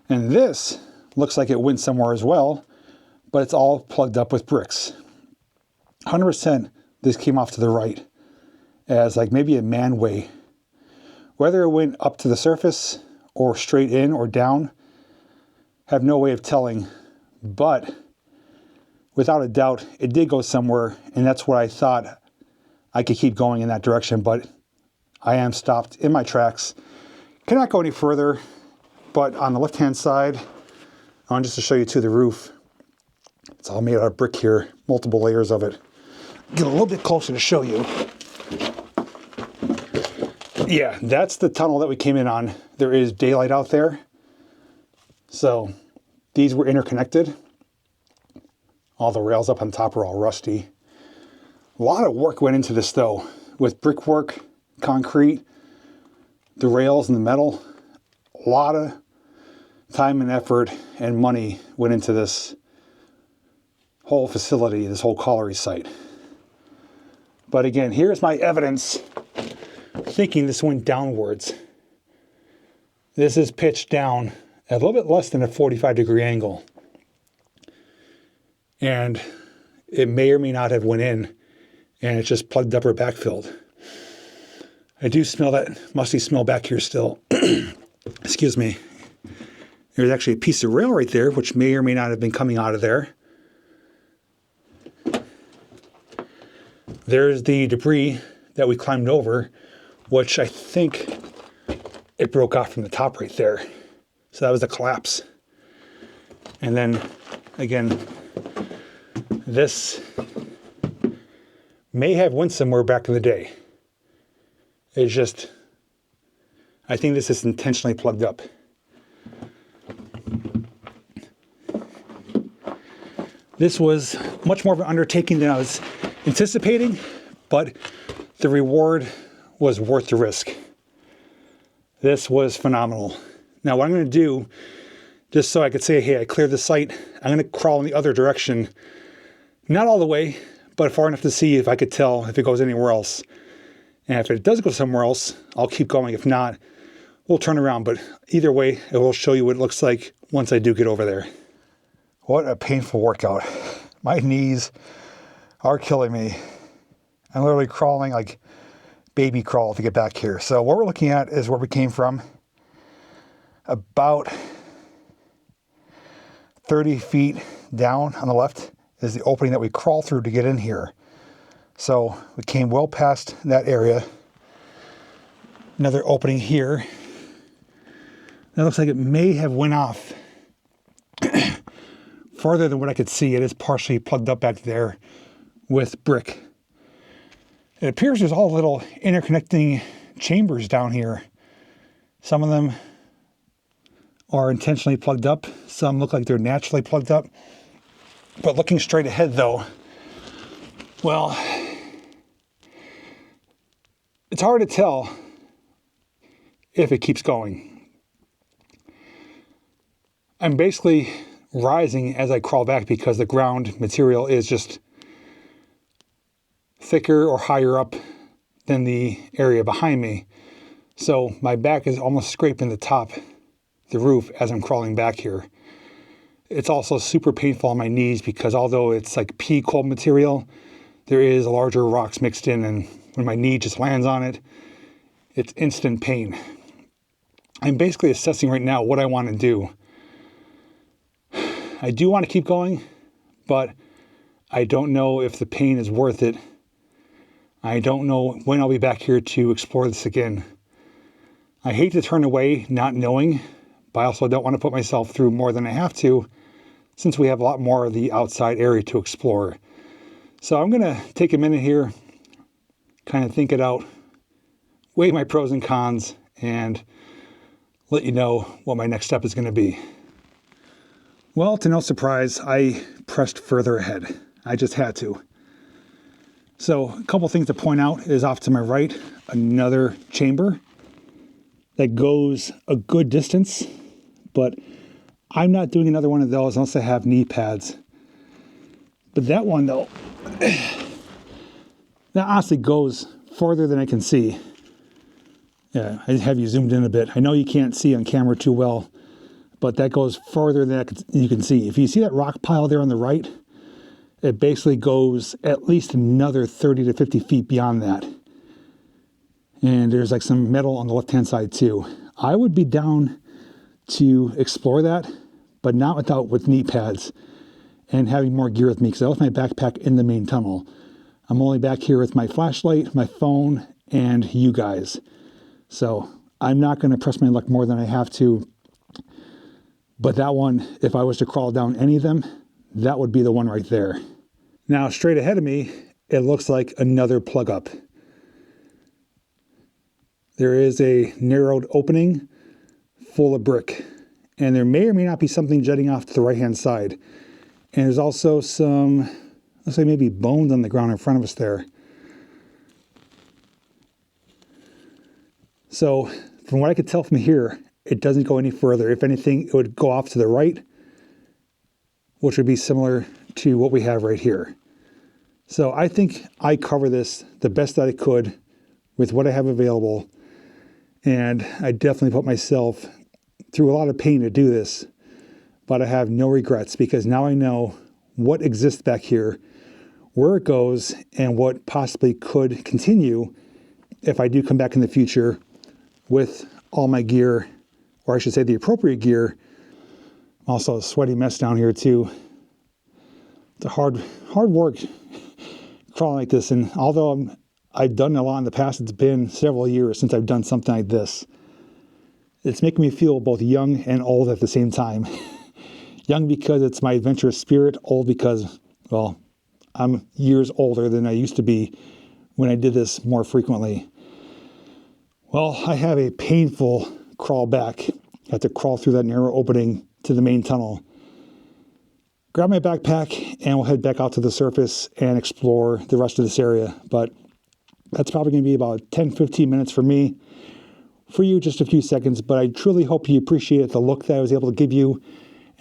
And this looks like it went somewhere as well, but it's all plugged up with bricks. 100% this came off to the right as like maybe a manway. Whether it went up to the surface or straight in or down, have no way of telling but without a doubt, it did go somewhere, and that's what I thought I could keep going in that direction, but I am stopped in my tracks. Cannot go any further, but on the left-hand side, just to show you to the roof, it's all made out of brick here, multiple layers of it. Get a little bit closer to show you. Yeah, that's the tunnel that we came in on. There is daylight out there. So these were interconnected. All the rails up on top are all rusty. A lot of work went into this though, with brickwork, concrete, the rails and the metal. A lot of time and effort and money went into this whole facility, this whole colliery site. But again, here's my evidence thinking this went downwards. This is pitched down at a little bit less than a 45-degree angle. And it may or may not have went in, and it's just plugged up or backfilled. I do smell that musty smell back here still. Excuse me. There's actually a piece of rail right there, which may or may not have been coming out of there. There's the debris that we climbed over, which I think it broke off from the top right there. So that was a collapse. And then, again, this may have went somewhere back in the day. It's just, I think this is intentionally plugged up. This was much more of an undertaking than I was anticipating, but the reward was worth the risk. This was phenomenal. Now what I'm going to do, just so I could say, hey, I cleared the site, I'm going to crawl in the other direction. Not all the way, but far enough to see if I could tell if it goes anywhere else. And if it does go somewhere else, I'll keep going. If not, we'll turn around. But either way, it will show you what it looks like once I do get over there. What a painful workout. My knees are killing me. I'm literally crawling like baby crawl to get back here. So what we're looking at is where we came from. About 30 feet down on the left is the opening that we crawl through to get in here. So we came well past that area. Another opening here. That looks like it may have went off farther than what I could see. It is partially plugged up back there with brick. It appears there's all little interconnecting chambers down here. Some of them are intentionally plugged up. Some look like they're naturally plugged up. But looking straight ahead though, well, it's hard to tell if it keeps going. I'm basically rising as I crawl back because the ground material is just thicker or higher up than the area behind me. So my back is almost scraping the top, the roof, as I'm crawling back here. It's also super painful on my knees because although it's like pea cold material, there is larger rocks mixed in, and when my knee just lands on it, it's instant pain. I'm basically assessing right now what I want to do. I do want to keep going, but I don't know if the pain is worth it. I don't know when I'll be back here to explore this again. I hate to turn away not knowing, but I also don't want to put myself through more than I have to, since we have a lot more of the outside area to explore. So I'm going to take a minute here, kind of think it out, weigh my pros and cons, and let you know what my next step is going to be. Well, to no surprise, I pressed further ahead. I just had to. So a couple things to point out is off to my right, another chamber that goes a good distance, but I'm not doing another one of those unless I have knee pads. But that one though, that honestly goes farther than I can see. Yeah, I have you zoomed in a bit. I know you can't see on camera too well, but that goes farther than you can see. If you see that rock pile there on the right, it basically goes at least another 30 to 50 feet beyond that. And there's like some metal on the left-hand side too. I would be down to explore that, but not with knee pads. and having more gear with me because I left my backpack in the main tunnel. I'm only back here with my flashlight, my phone, and you guys. So I'm not going to press my luck more than I have to. But that one, if I was to crawl down any of them, that would be the one right there. Now, straight ahead of me, it looks like another plug up. There is a narrowed opening full of brick, and there may or may not be something jutting off to the right-hand side. And there's also some, let's say maybe bones on the ground in front of us there. So from what I could tell from here, it doesn't go any further. If anything, it would go off to the right, which would be similar to what we have right here. So I think I cover this the best that I could with what I have available. And I definitely put myself through a lot of pain to do this, but I have no regrets because now I know what exists back here, where it goes, and what possibly could continue if I do come back in the future with all my gear, or I should say the appropriate gear. Also a sweaty mess down here too. It's a hard work crawling like this, and although I've done a lot in the past, it's been several years since I've done something like this. It's making me feel both young and old at the same time. Young because it's my adventurous spirit, old because, well, I'm years older than I used to be when I did this more frequently. Well, I have a painful crawl back. I have to crawl through that narrow opening to the main tunnel. Grab my backpack and we'll head back out to the surface and explore the rest of this area. But that's probably going to be about 10-15 minutes for me. For you, just a few seconds, but I truly hope you appreciated the look that I was able to give you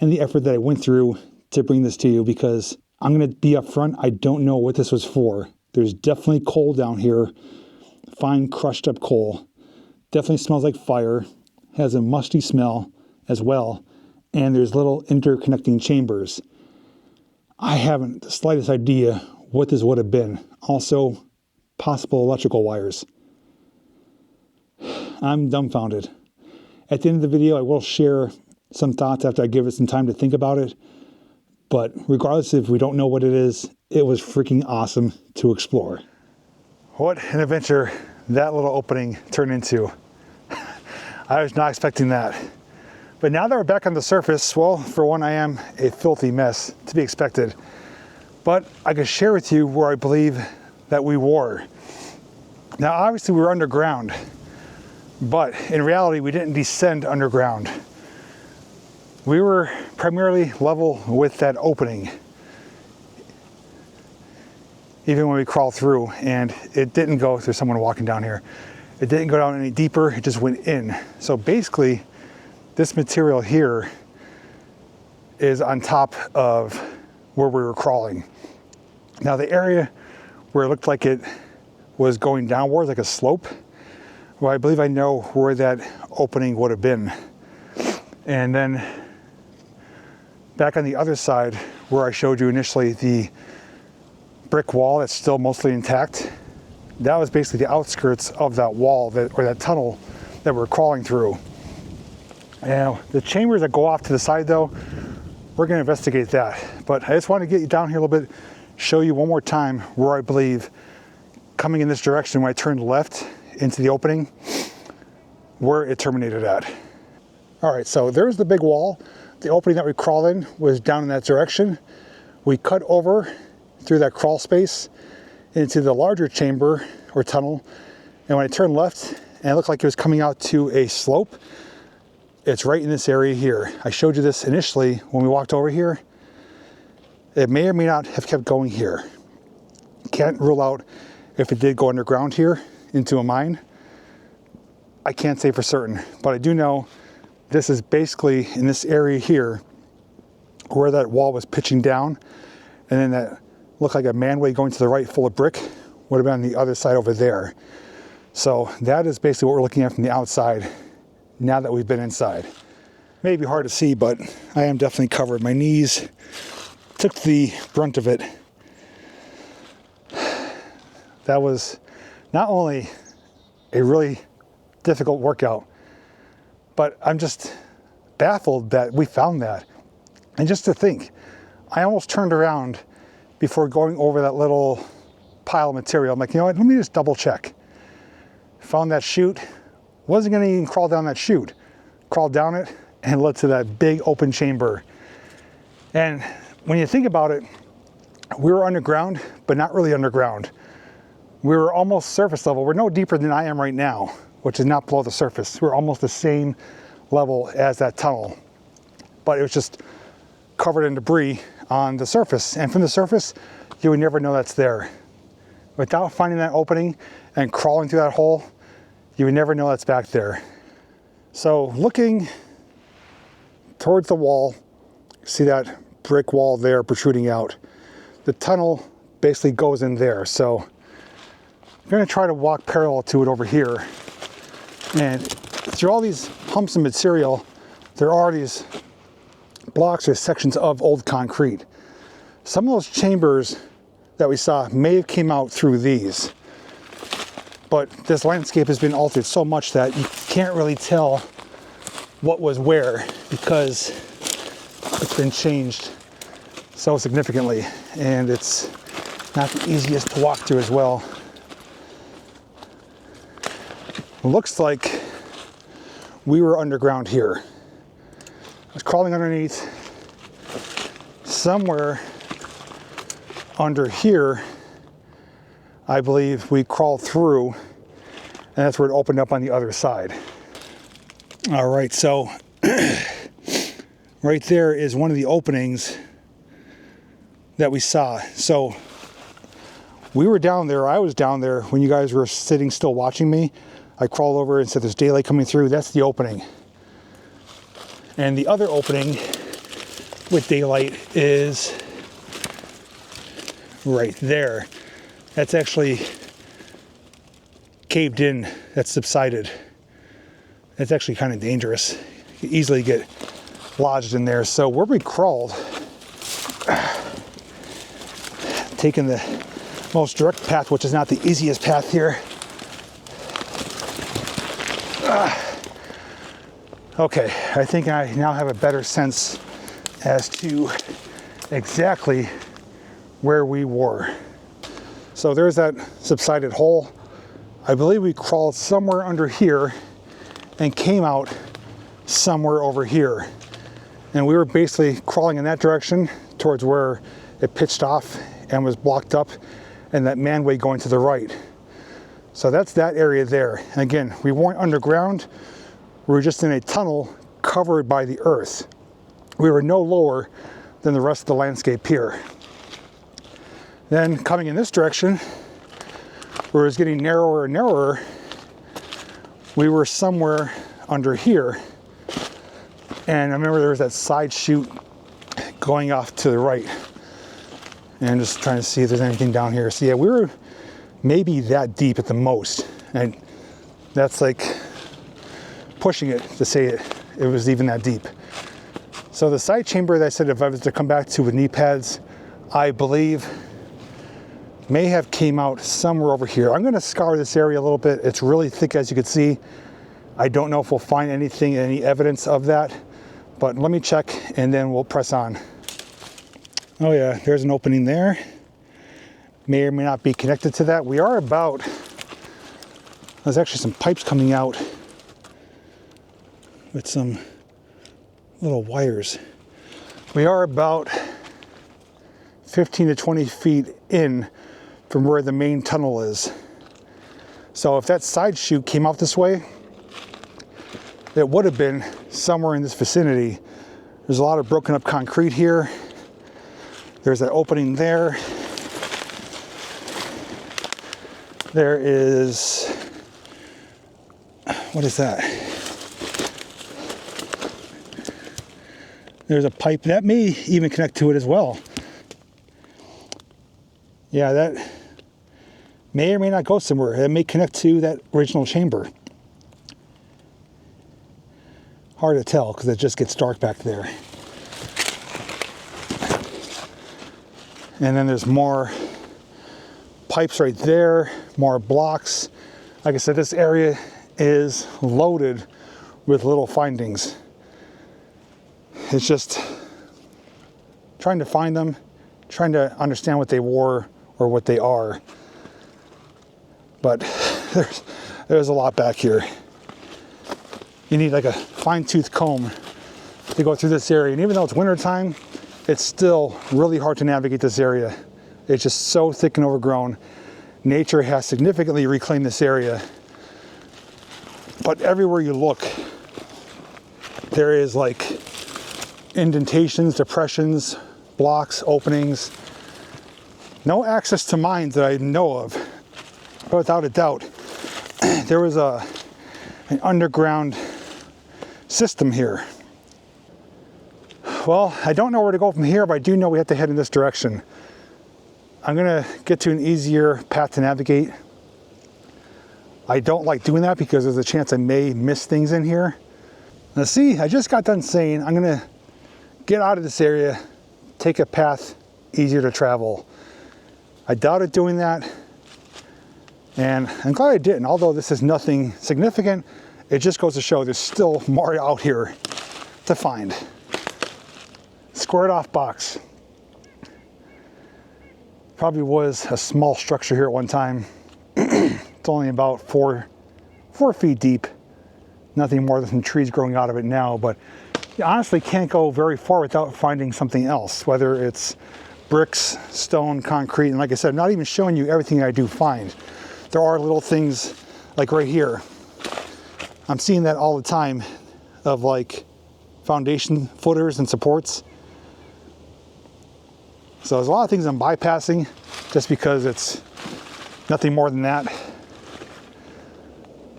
and the effort that I went through to bring this to you, because I'm going to be upfront, I don't know what this was for. There's definitely coal down here, fine crushed up coal. Definitely smells like fire, has a musty smell as well, and there's little interconnecting chambers. I haven't the slightest idea what this would have been. Also, possible electrical wires. I'm dumbfounded. At the end of the video, I will share some thoughts after I give it some time to think about it. But regardless if we don't know what it is, it was freaking awesome to explore. What an adventure that little opening turned into. I was not expecting that. But now that we're back on the surface, well, for one, I am a filthy mess, to be expected. But I can share with you where I believe that we were. Now, obviously we were underground, but in reality, we didn't descend underground. We were primarily level with that opening, even when we crawled through, and it didn't go through someone walking down here. It didn't go down any deeper, it just went in. So basically, this material here is on top of where we were crawling. Now the area where it looked like it was going downwards, like a slope, well, I believe I know where that opening would have been. And then back on the other side, where I showed you initially the brick wall that's still mostly intact, that was basically the outskirts of that wall, or that tunnel that we're crawling through. Now, the chambers that go off to the side though, we're gonna investigate that. But I just want to get you down here a little bit, show you one more time where I believe, coming in this direction when I turned left into the opening, where it terminated at. All right, so there's the big wall. The opening that we crawled in was down in that direction. We cut over through that crawl space into the larger chamber or tunnel. And when I turned left, and it looked like it was coming out to a slope, it's right in this area here. I showed you this initially when we walked over here. It may or may not have kept going here. Can't rule out if it did go underground here into a mine. I can't say for certain, but I do know this is basically in this area here where that wall was pitching down, and then that looked like a manway going to the right full of brick would have been on the other side over there. So that is basically what we're looking at from the outside now that we've been inside. May be hard to see, but I am definitely covered. My knees took the brunt of it. That was not only a really difficult workout, but I'm just baffled that we found that. And just to think, I almost turned around before going over that little pile of material. I'm like, you know what, let me just double check. Found that chute, wasn't gonna even crawl down that chute. Crawled down it and led to that big open chamber. And when you think about it, we were underground, but not really underground. We were almost surface level. We're no deeper than I am right now, which is not below the surface. We're almost the same level as that tunnel, but it was just covered in debris on the surface. And from the surface, you would never know that's there. Without finding that opening and crawling through that hole, you would never know that's back there. So looking towards the wall, see that brick wall there protruding out. The tunnel basically goes in there. So I'm gonna try to walk parallel to it over here. And through all these humps of material, there are these blocks or sections of old concrete. Some of those chambers that we saw may have came out through these. But this landscape has been altered so much that you can't really tell what was where because it's been changed so significantly, and it's not the easiest to walk through as well. It looks like we were underground here. I was crawling underneath. Somewhere under here, I believe we crawled through, and that's where it opened up on the other side. All right, so right there is one of the openings that we saw. So we were down there, I was down there when you guys were sitting still watching me. I crawled over and said there's daylight coming through. That's the opening. And the other opening with daylight is right there. That's actually caved in, that's subsided. It's actually kind of dangerous. You could easily get lodged in there. So where we crawled, taking the most direct path, which is not the easiest path here. Okay, I think I now have a better sense as to exactly where we were. So there's that subsided hole. I believe we crawled somewhere under here and came out somewhere over here. And we were basically crawling in that direction towards where it pitched off and was blocked up, and that manway going to the right. So that's that area there. And again, we weren't underground. We were just in a tunnel covered by the earth. We were no lower than the rest of the landscape here. Then coming in this direction, where it was getting narrower and narrower, we were somewhere under here. And I remember there was that side chute going off to the right. And I'm just trying to see if there's anything down here. So yeah, we were maybe that deep at the most. And that's like pushing it to say it was even that deep. So the side chamber that I said if I was to come back to with knee pads, I believe may have came out somewhere over here. I'm gonna scour this area a little bit. It's really thick, as you can see. I don't know if we'll find anything, any evidence of that, but let me check and then we'll press on. Oh yeah, there's an opening there. May or may not be connected to that. We are about, there's actually some pipes coming out with some little wires. We are about 15 to 20 feet in from where the main tunnel is. So if that side chute came out this way, it would have been somewhere in this vicinity. There's a lot of broken up concrete here. There's that opening there. There is, what is that? There's a pipe that may even connect to it as well. Yeah, that may or may not go somewhere. It may connect to that original chamber. Hard to tell because it just gets dark back there. And then there's more pipes right there, more blocks. Like I said, this area is loaded with little findings. It's just trying to find them, trying to understand what they were or what they are. But there's a lot back here. You need like a fine-tooth comb to go through this area. And even though it's wintertime, it's still really hard to navigate this area. It's just so thick and overgrown. Nature has significantly reclaimed this area. But everywhere you look, there is like indentations, depressions, blocks, openings. No access to mines that I know of. But without a doubt, there was an underground system here. Well, I don't know where to go from here, but I do know we have to head in this direction. I'm gonna get to an easier path to navigate. I don't like doing that because there's a chance I may miss things in here. Now see, I just got done saying I'm gonna get out of this area, take a path easier to travel. I doubted doing that, and I'm glad I didn't. Although this is nothing significant, it just goes to show there's still more out here to find. Squared off box. Probably was a small structure here at one time. It's only about 4 feet deep. Nothing more than some trees growing out of it now, but you honestly can't go very far without finding something else, whether it's bricks, stone, concrete, and like I said, I'm not even showing you everything I do find. There are little things like right here. I'm seeing that all the time of like foundation footers and supports. So there's a lot of things I'm bypassing just because it's nothing more than that.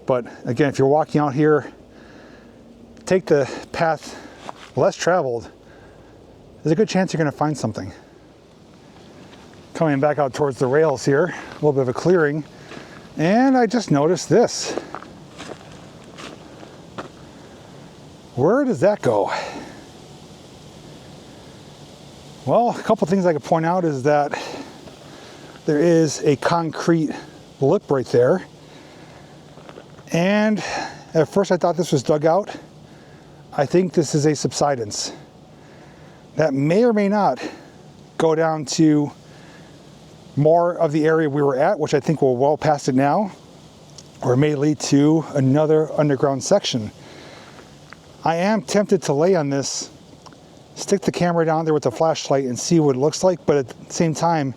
But again, if you're walking out here, take the path less traveled. There's a good chance you're going to find something. Coming back out towards the rails here, a little bit of a clearing, and I just noticed this. Where does that go? Well, a couple things I could point out is that there is a concrete lip right there. And at first I thought this was dug out. I think this is a subsidence. That may or may not go down to more of the area we were at, which I think we're well past it now, or it may lead to another underground section. I am tempted to lay on this, stick the camera down there with the flashlight and see what it looks like, but at the same time,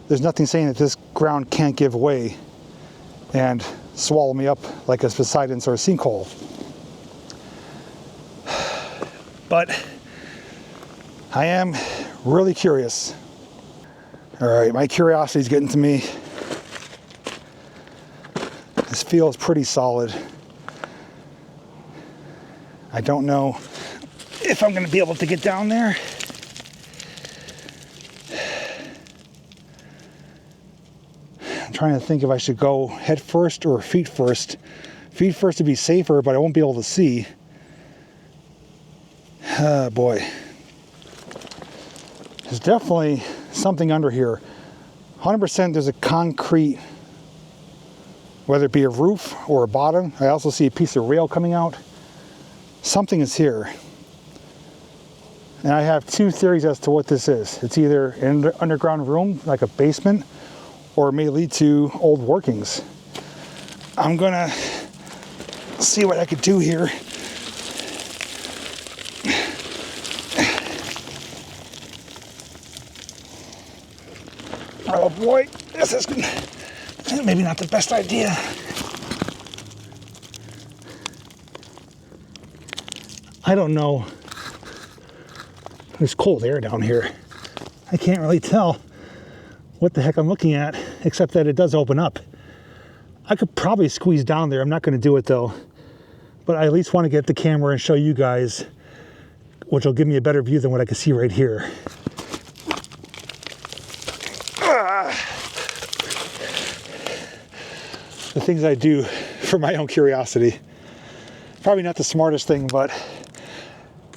there's nothing saying that this ground can't give way and swallow me up like a subsidence or a sinkhole. But I am really curious. All right, my curiosity is getting to me. This feels pretty solid. I don't know if I'm going to be able to get down there. I'm trying to think if I should go head first or feet first. Feet first to be safer, but I won't be able to see. Oh boy. There's definitely something under here. 100% there's a concrete, whether it be a roof or a bottom. I also see a piece of rail coming out. Something is here. And I have two theories as to what this is. It's either an underground room, like a basement, or it may lead to old workings. I'm gonna see what I could do here. Oh boy, this is maybe not the best idea. I don't know. There's cold air down here. I can't really tell what the heck I'm looking at, except that it does open up. I could probably squeeze down there. I'm not going to do it though. But I at least want to get the camera and show you guys, which will give me a better view than what I can see right here. The things I do for my own curiosity. Probably not the smartest thing, but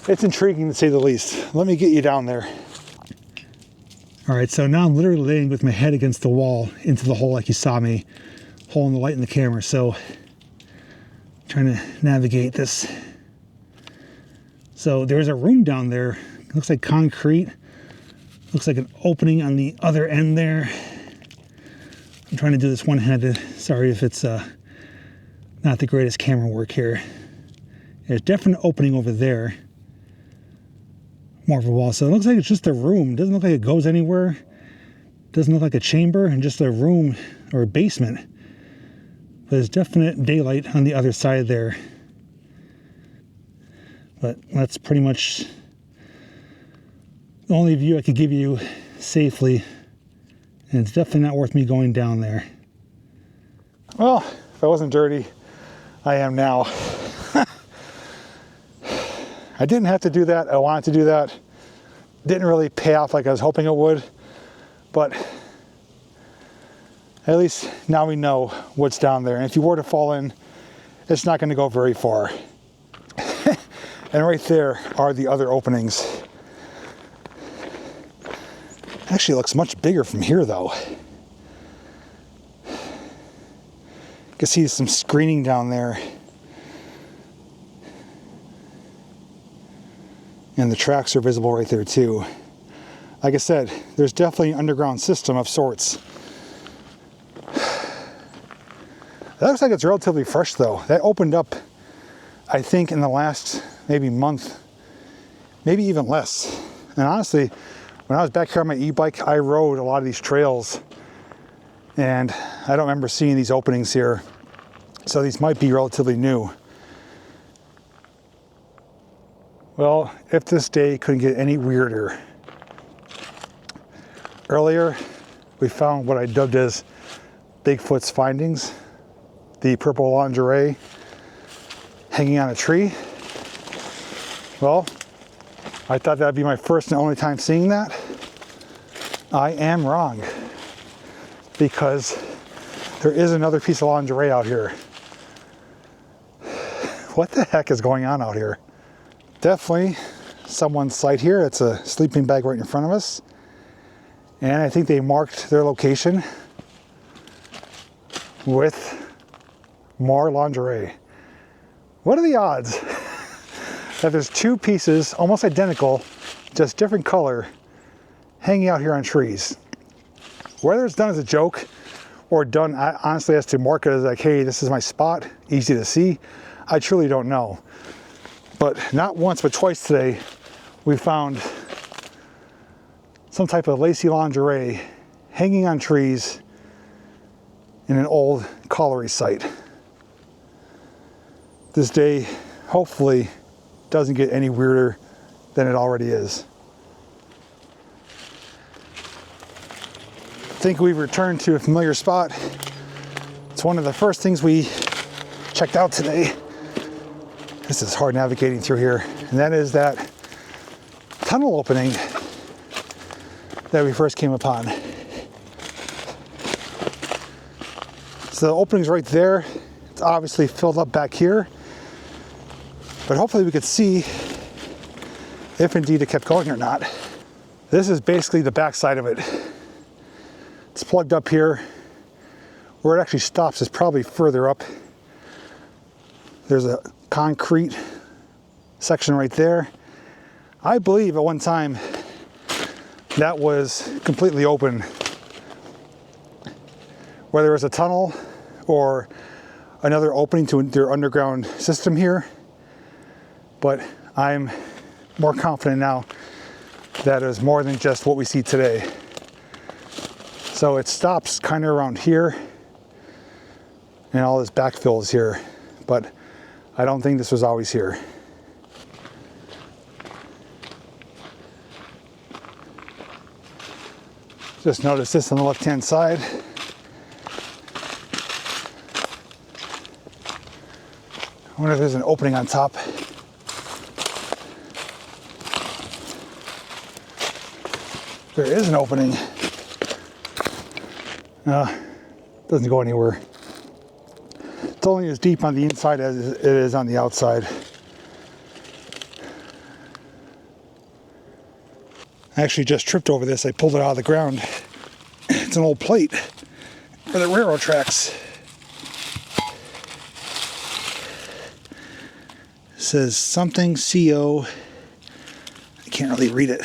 it's intriguing to say the least. Let me get you down there. All right, so now I'm literally laying with my head against the wall into the hole like you saw me, holding the light in the camera. So trying to navigate this. So there's a room down there. It looks like concrete. Looks like an opening on the other end there. I'm trying to do this one-handed. Sorry if it's not the greatest camera work here. There's definitely an opening over there. More of a wall. So it looks like it's just a room. It doesn't look like it goes anywhere. Doesn't look like a chamber and just a room or a basement. But there's definite daylight on the other side there. But that's pretty much the only view I could give you safely. And it's definitely not worth me going down there. Well, if I wasn't dirty, I am now. I didn't have to do that. I wanted to do that. Didn't really pay off like I was hoping it would. But at least now we know what's down there. And if you were to fall in, it's not going to go very far. And right there are the other openings. Actually, it looks much bigger from here, though. You can see some screening down there. And the tracks are visible right there, too. Like I said, there's definitely an underground system of sorts. That looks like it's relatively fresh, though. That opened up, I think, in the last maybe month, maybe even less. And honestly, when I was back here on my e-bike, I rode a lot of these trails, and I don't remember seeing these openings here. So these might be relatively new. Well, if this day couldn't get any weirder. Earlier, we found what I dubbed as Bigfoot's findings. The purple lingerie hanging on a tree. Well, I thought that'd be my first and only time seeing that. I am wrong, because there is another piece of lingerie out here. What the heck is going on out here? Definitely someone's site here. It's a sleeping bag right in front of us. And I think they marked their location with more lingerie. What are the odds that there's two pieces, almost identical, just different color, hanging out here on trees? Whether it's done as a joke or done honestly as to market as like, hey, this is my spot, easy to see, I truly don't know. But not once but twice today, we found some type of lacy lingerie hanging on trees in an old colliery site. This day, hopefully, doesn't get any weirder than it already is. I think we've returned to a familiar spot. It's one of the first things we checked out today. This is hard navigating through here. And that is that tunnel opening that we first came upon. So the opening's right there. It's obviously filled up back here. But hopefully we could see if indeed it kept going or not. This is basically the back side of it. It's plugged up here. Where it actually stops is probably further up. There's a concrete section right there. I believe at one time that was completely open. Whether it was a tunnel or another opening to their underground system here. But I'm more confident now that it was more than just what we see today. So it stops kind of around here, and all this backfill is here, but I don't think this was always here. Just notice this on the left-hand side. I wonder if there's an opening on top. There is an opening. Doesn't go anywhere. It's only as deep on the inside as it is on the outside. I actually just tripped over this. I pulled it out of the ground. It's an old plate for the railroad tracks. It says something CO. I can't really read it.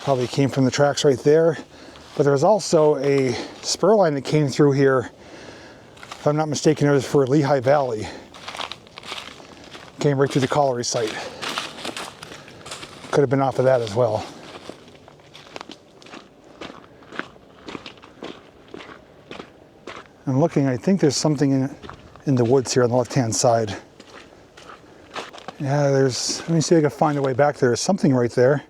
Probably came from the tracks right there. But there's also a spur line that came through here. If I'm not mistaken, it was for Lehigh Valley. Came right through the Colliery site. Could have been off of that as well. I'm looking, I think there's something in the woods here on the left-hand side. Yeah, let me see if I can find a way back there. There's something right there.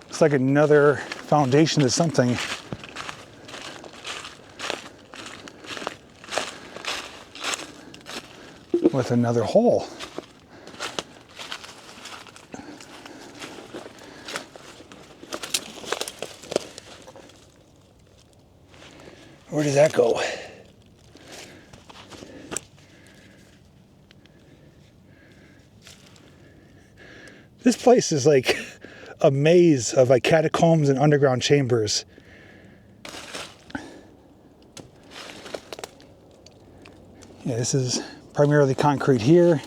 It's like another foundation to something. With another hole. Where does that go? This place is like a maze of like catacombs and underground chambers. Yeah, this is primarily concrete here.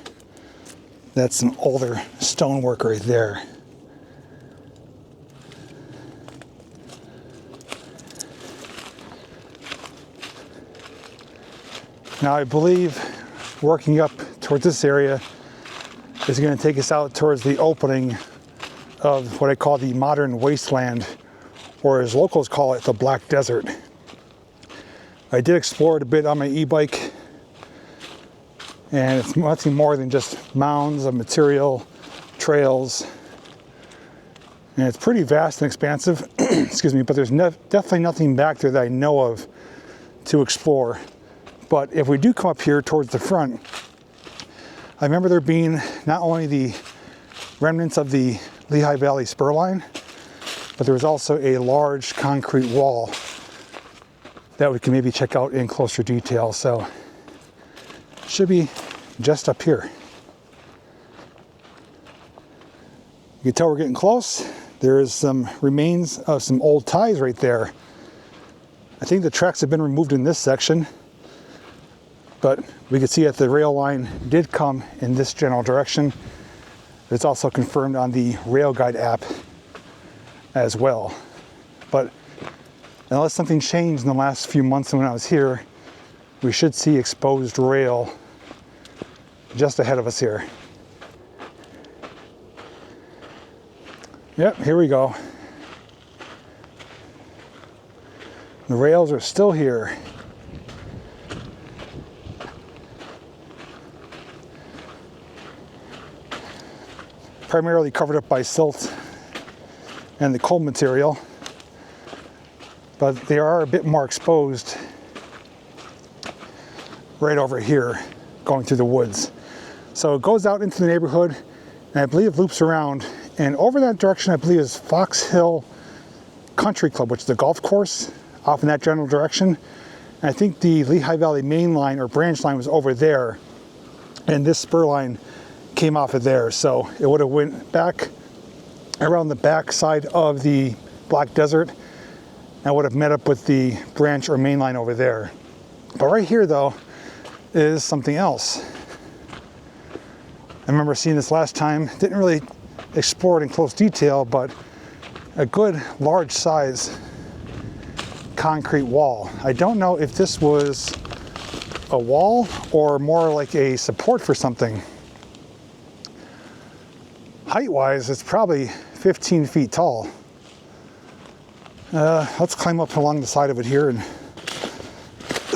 That's some older stonework right there. Now I believe working up towards this area is going to take us out towards the opening of what I call the modern wasteland, or as locals call it, the Black Desert. I did explore it a bit on my e-bike, and it's nothing more than just mounds of material, trails, and it's pretty vast and expansive. Excuse me, but there's definitely nothing back there that I know of to explore. But if we do come up here towards the front, I remember there being not only the remnants of the Lehigh Valley spur line, but there was also a large concrete wall that we can maybe check out in closer detail. So should be just up here. You can tell we're getting close. There is some remains of some old ties right there. I think the tracks have been removed in this section, but we can see that the rail line did come in this general direction. It's also confirmed on the Rail Guide app as well. But unless something changed in the last few months when I was here, we should see exposed rail just ahead of us here. Yep, here we go. The rails are still here. Primarily covered up by silt and the coal material, but they are a bit more exposed right over here going through the woods. So it goes out into the neighborhood, and I believe loops around, and over that direction I believe is Fox Hill Country Club, which is a golf course off in that general direction. And I think the Lehigh Valley main line or branch line was over there, and this spur line came off of there. So it would have went back around the back side of the Black Desert and would have met up with the branch or main line over there. But right here though is something else. I remember seeing this last time, didn't really explore it in close detail, but a good large size concrete wall. I don't know if this was a wall or more like a support for something. Height-wise, it's probably 15 feet tall. Let's climb up along the side of it here and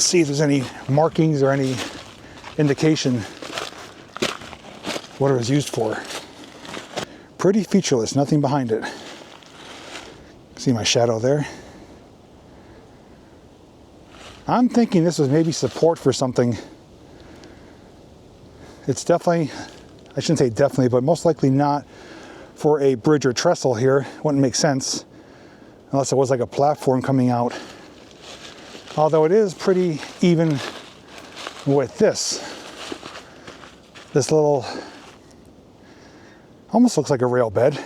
see if there's any markings or any indication what it was used for. Pretty featureless, nothing behind it. See my shadow there? I'm thinking this was maybe support for something. It's definitely, I shouldn't say definitely, but most likely not for a bridge or trestle here. Wouldn't make sense unless it was like a platform coming out. Although it is pretty even with this little, almost looks like a rail bed,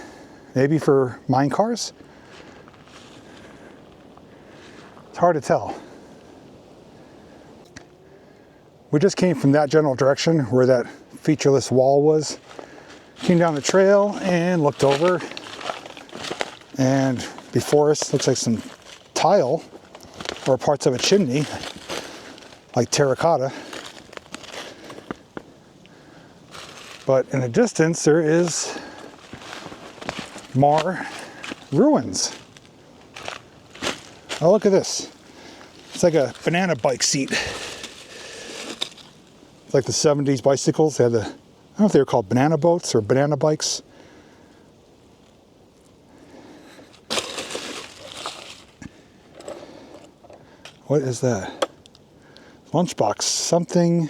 maybe for mine cars. It's hard to tell. We just came from that general direction where that featureless wall was, Came down the trail and looked over, and before us looks like some tile or parts of a chimney, like terracotta. But in the distance there is more ruins. Oh, look at this. It's like a banana bike seat. It's like the 70s bicycles. They had the, I don't know if they were called banana boats or banana bikes. What is that? Lunchbox, something.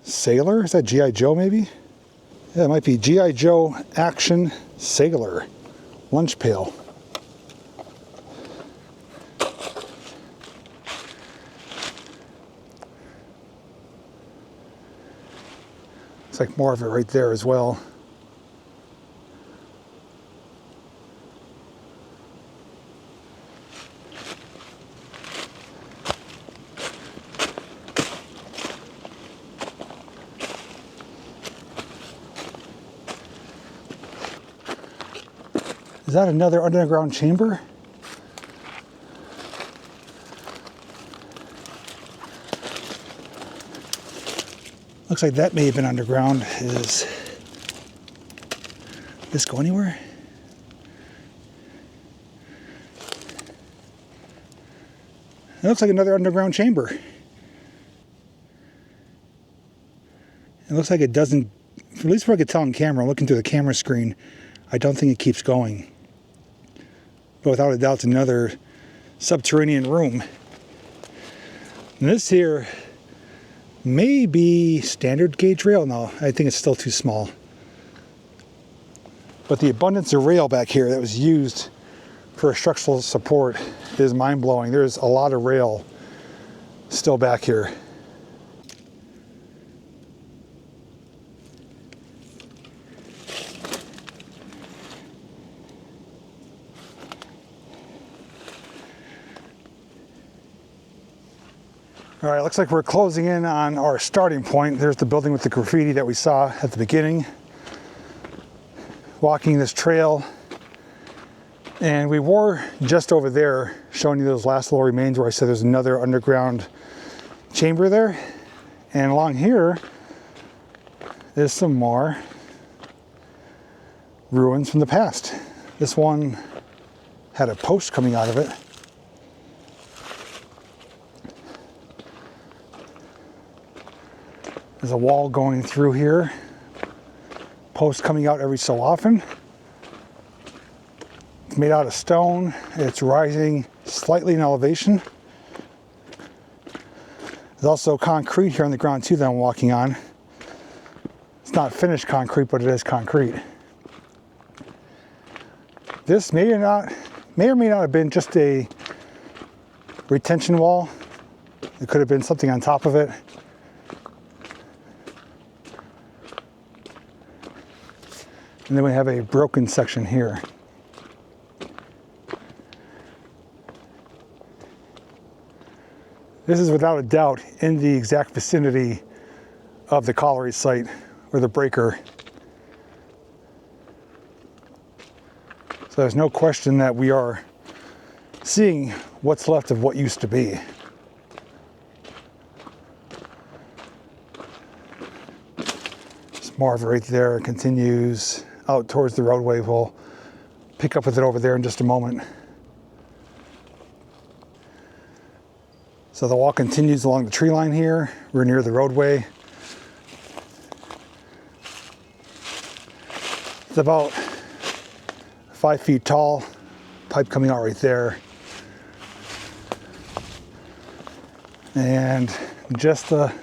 Sailor? Is that G.I. Joe maybe? Yeah, it might be G.I. Joe Action Sailor. Lunch pail. It's like more of it right there as well. Is that another underground chamber? Looks like that may have been underground. Is this go anywhere? It looks like another underground chamber. It looks like it doesn't, at least from what I could tell on camera, looking through the camera screen, I don't think it keeps going. But without a doubt, it's another subterranean room. And this here may be standard gauge rail. No, I think it's still too small. But the abundance of rail back here that was used for structural support is mind-blowing. There's a lot of rail still back here. All right, looks like we're closing in on our starting point. There's the building with the graffiti that we saw at the beginning. Walking this trail, and we were just over there showing you those last little remains where I said there's another underground chamber there. And along here is some more ruins from the past. This one had a post coming out of it. There's a wall going through here. Post coming out every so often. It's made out of stone. It's rising slightly in elevation. There's also concrete here on the ground too that I'm walking on. It's not finished concrete, but it is concrete. This may or may not have been just a retention wall. It could have been something on top of it. And then we have a broken section here. This is without a doubt in the exact vicinity of the Colliery site or the breaker. So there's no question that we are seeing what's left of what used to be. There's more of it right there. It continues out towards the roadway. We'll pick up with it over there in just a moment. So the walk continues along the tree line here. We're near the roadway. It's about 5 feet tall, pipe coming out right there. And just a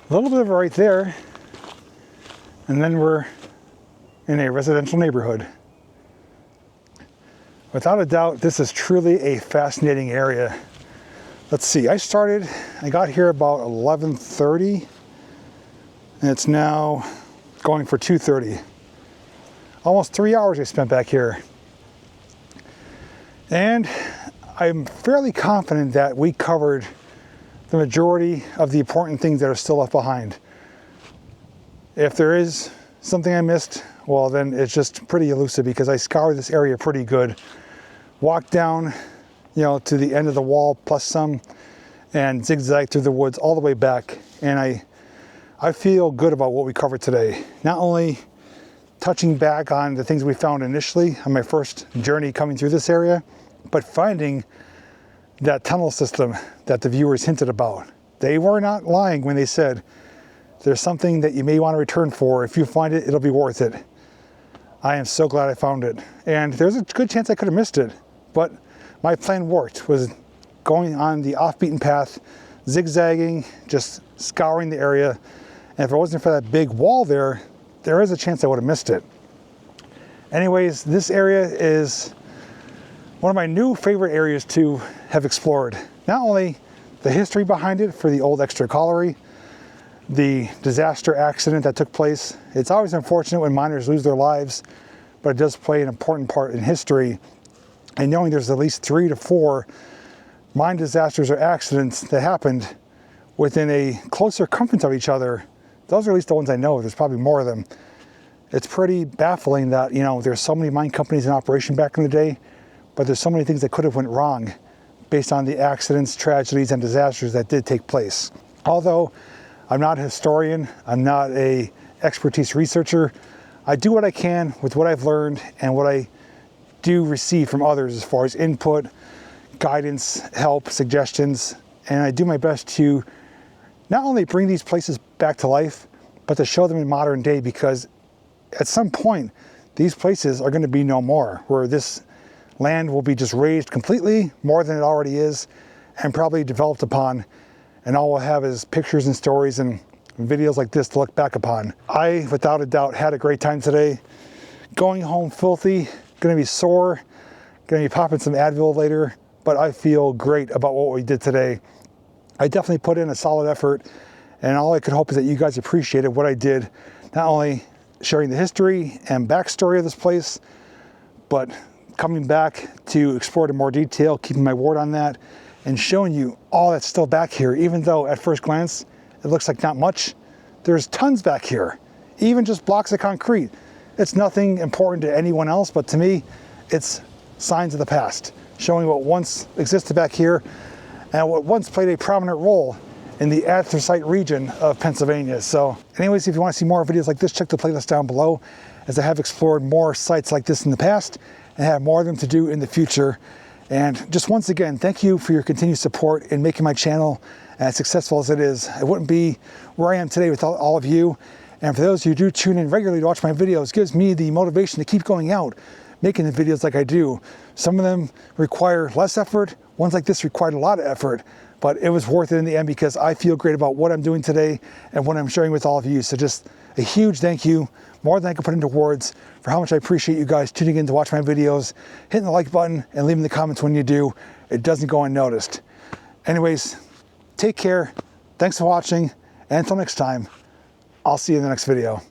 little bit of it right there. And then we're in a residential neighborhood. Without a doubt, this is truly a fascinating area. Let's see, I got here about 11:30, and it's now going for 2:30. Almost 3 hours I spent back here. And I'm fairly confident that we covered the majority of the important things that are still left behind. If there is something I missed, well then it's just pretty elusive because I scoured this area pretty good. Walked down, you know, to the end of the wall plus some, and zigzagged through the woods all the way back. And I feel good about what we covered today. Not only touching back on the things we found initially on my first journey coming through this area, but finding that tunnel system that the viewers hinted about. They were not lying when they said, there's something that you may want to return for. If you find it, it'll be worth it. I am so glad I found it. And there's a good chance I could have missed it, but my plan worked, was going on the off-beaten path, zigzagging, just scouring the area. And if it wasn't for that big wall there, there is a chance I would have missed it. Anyways, this area is one of my new favorite areas to have explored. Not only the history behind it for the old extra colliery, the disaster accident that took place. It's always unfortunate when miners lose their lives, but it does play an important part in history. And knowing there's at least 3 to 4 mine disasters or accidents that happened within a close circumference of each other, those are at least the ones I know. There's probably more of them. It's pretty baffling that, you know, there's so many mine companies in operation back in the day, but there's so many things that could have went wrong based on the accidents, tragedies, and disasters that did take place. Although I'm not a historian, I'm not a expertise researcher, I do what I can with what I've learned and what I do receive from others as far as input, guidance, help, suggestions, and I do my best to not only bring these places back to life, but to show them in modern day, because at some point, these places are going to be no more, where this land will be just raised completely, more than it already is, and probably developed upon, and all we'll have is pictures and stories and videos like this to look back upon. I, without a doubt, had a great time today. Going home filthy, gonna be sore, gonna be popping some Advil later, but I feel great about what we did today. I definitely put in a solid effort, and all I could hope is that you guys appreciated what I did, not only sharing the history and backstory of this place, but coming back to explore it in more detail, keeping my word on that, and showing you all that's still back here. Even though at first glance it looks like not much, there's tons back here, even just blocks of concrete. It's nothing important to anyone else, but to me, it's signs of the past, showing what once existed back here and what once played a prominent role in the anthracite region of Pennsylvania. So anyways, if you want to see more videos like this, check the playlist down below, as I have explored more sites like this in the past and have more of them to do in the future. And just once again, thank you for your continued support in making my channel as successful as it is. It wouldn't be where I am today without all of you. And for those who do tune in regularly to watch my videos, it gives me the motivation to keep going out, making the videos like I do. Some of them require less effort. Ones like this required a lot of effort, but it was worth it in the end because I feel great about what I'm doing today and what I'm sharing with all of you. So just a huge thank you, more than I can put into words, for how much I appreciate you guys tuning in to watch my videos, hitting the like button, and leaving the comments when you do. It doesn't go unnoticed. Anyways, take care. Thanks for watching. And until next time, I'll see you in the next video.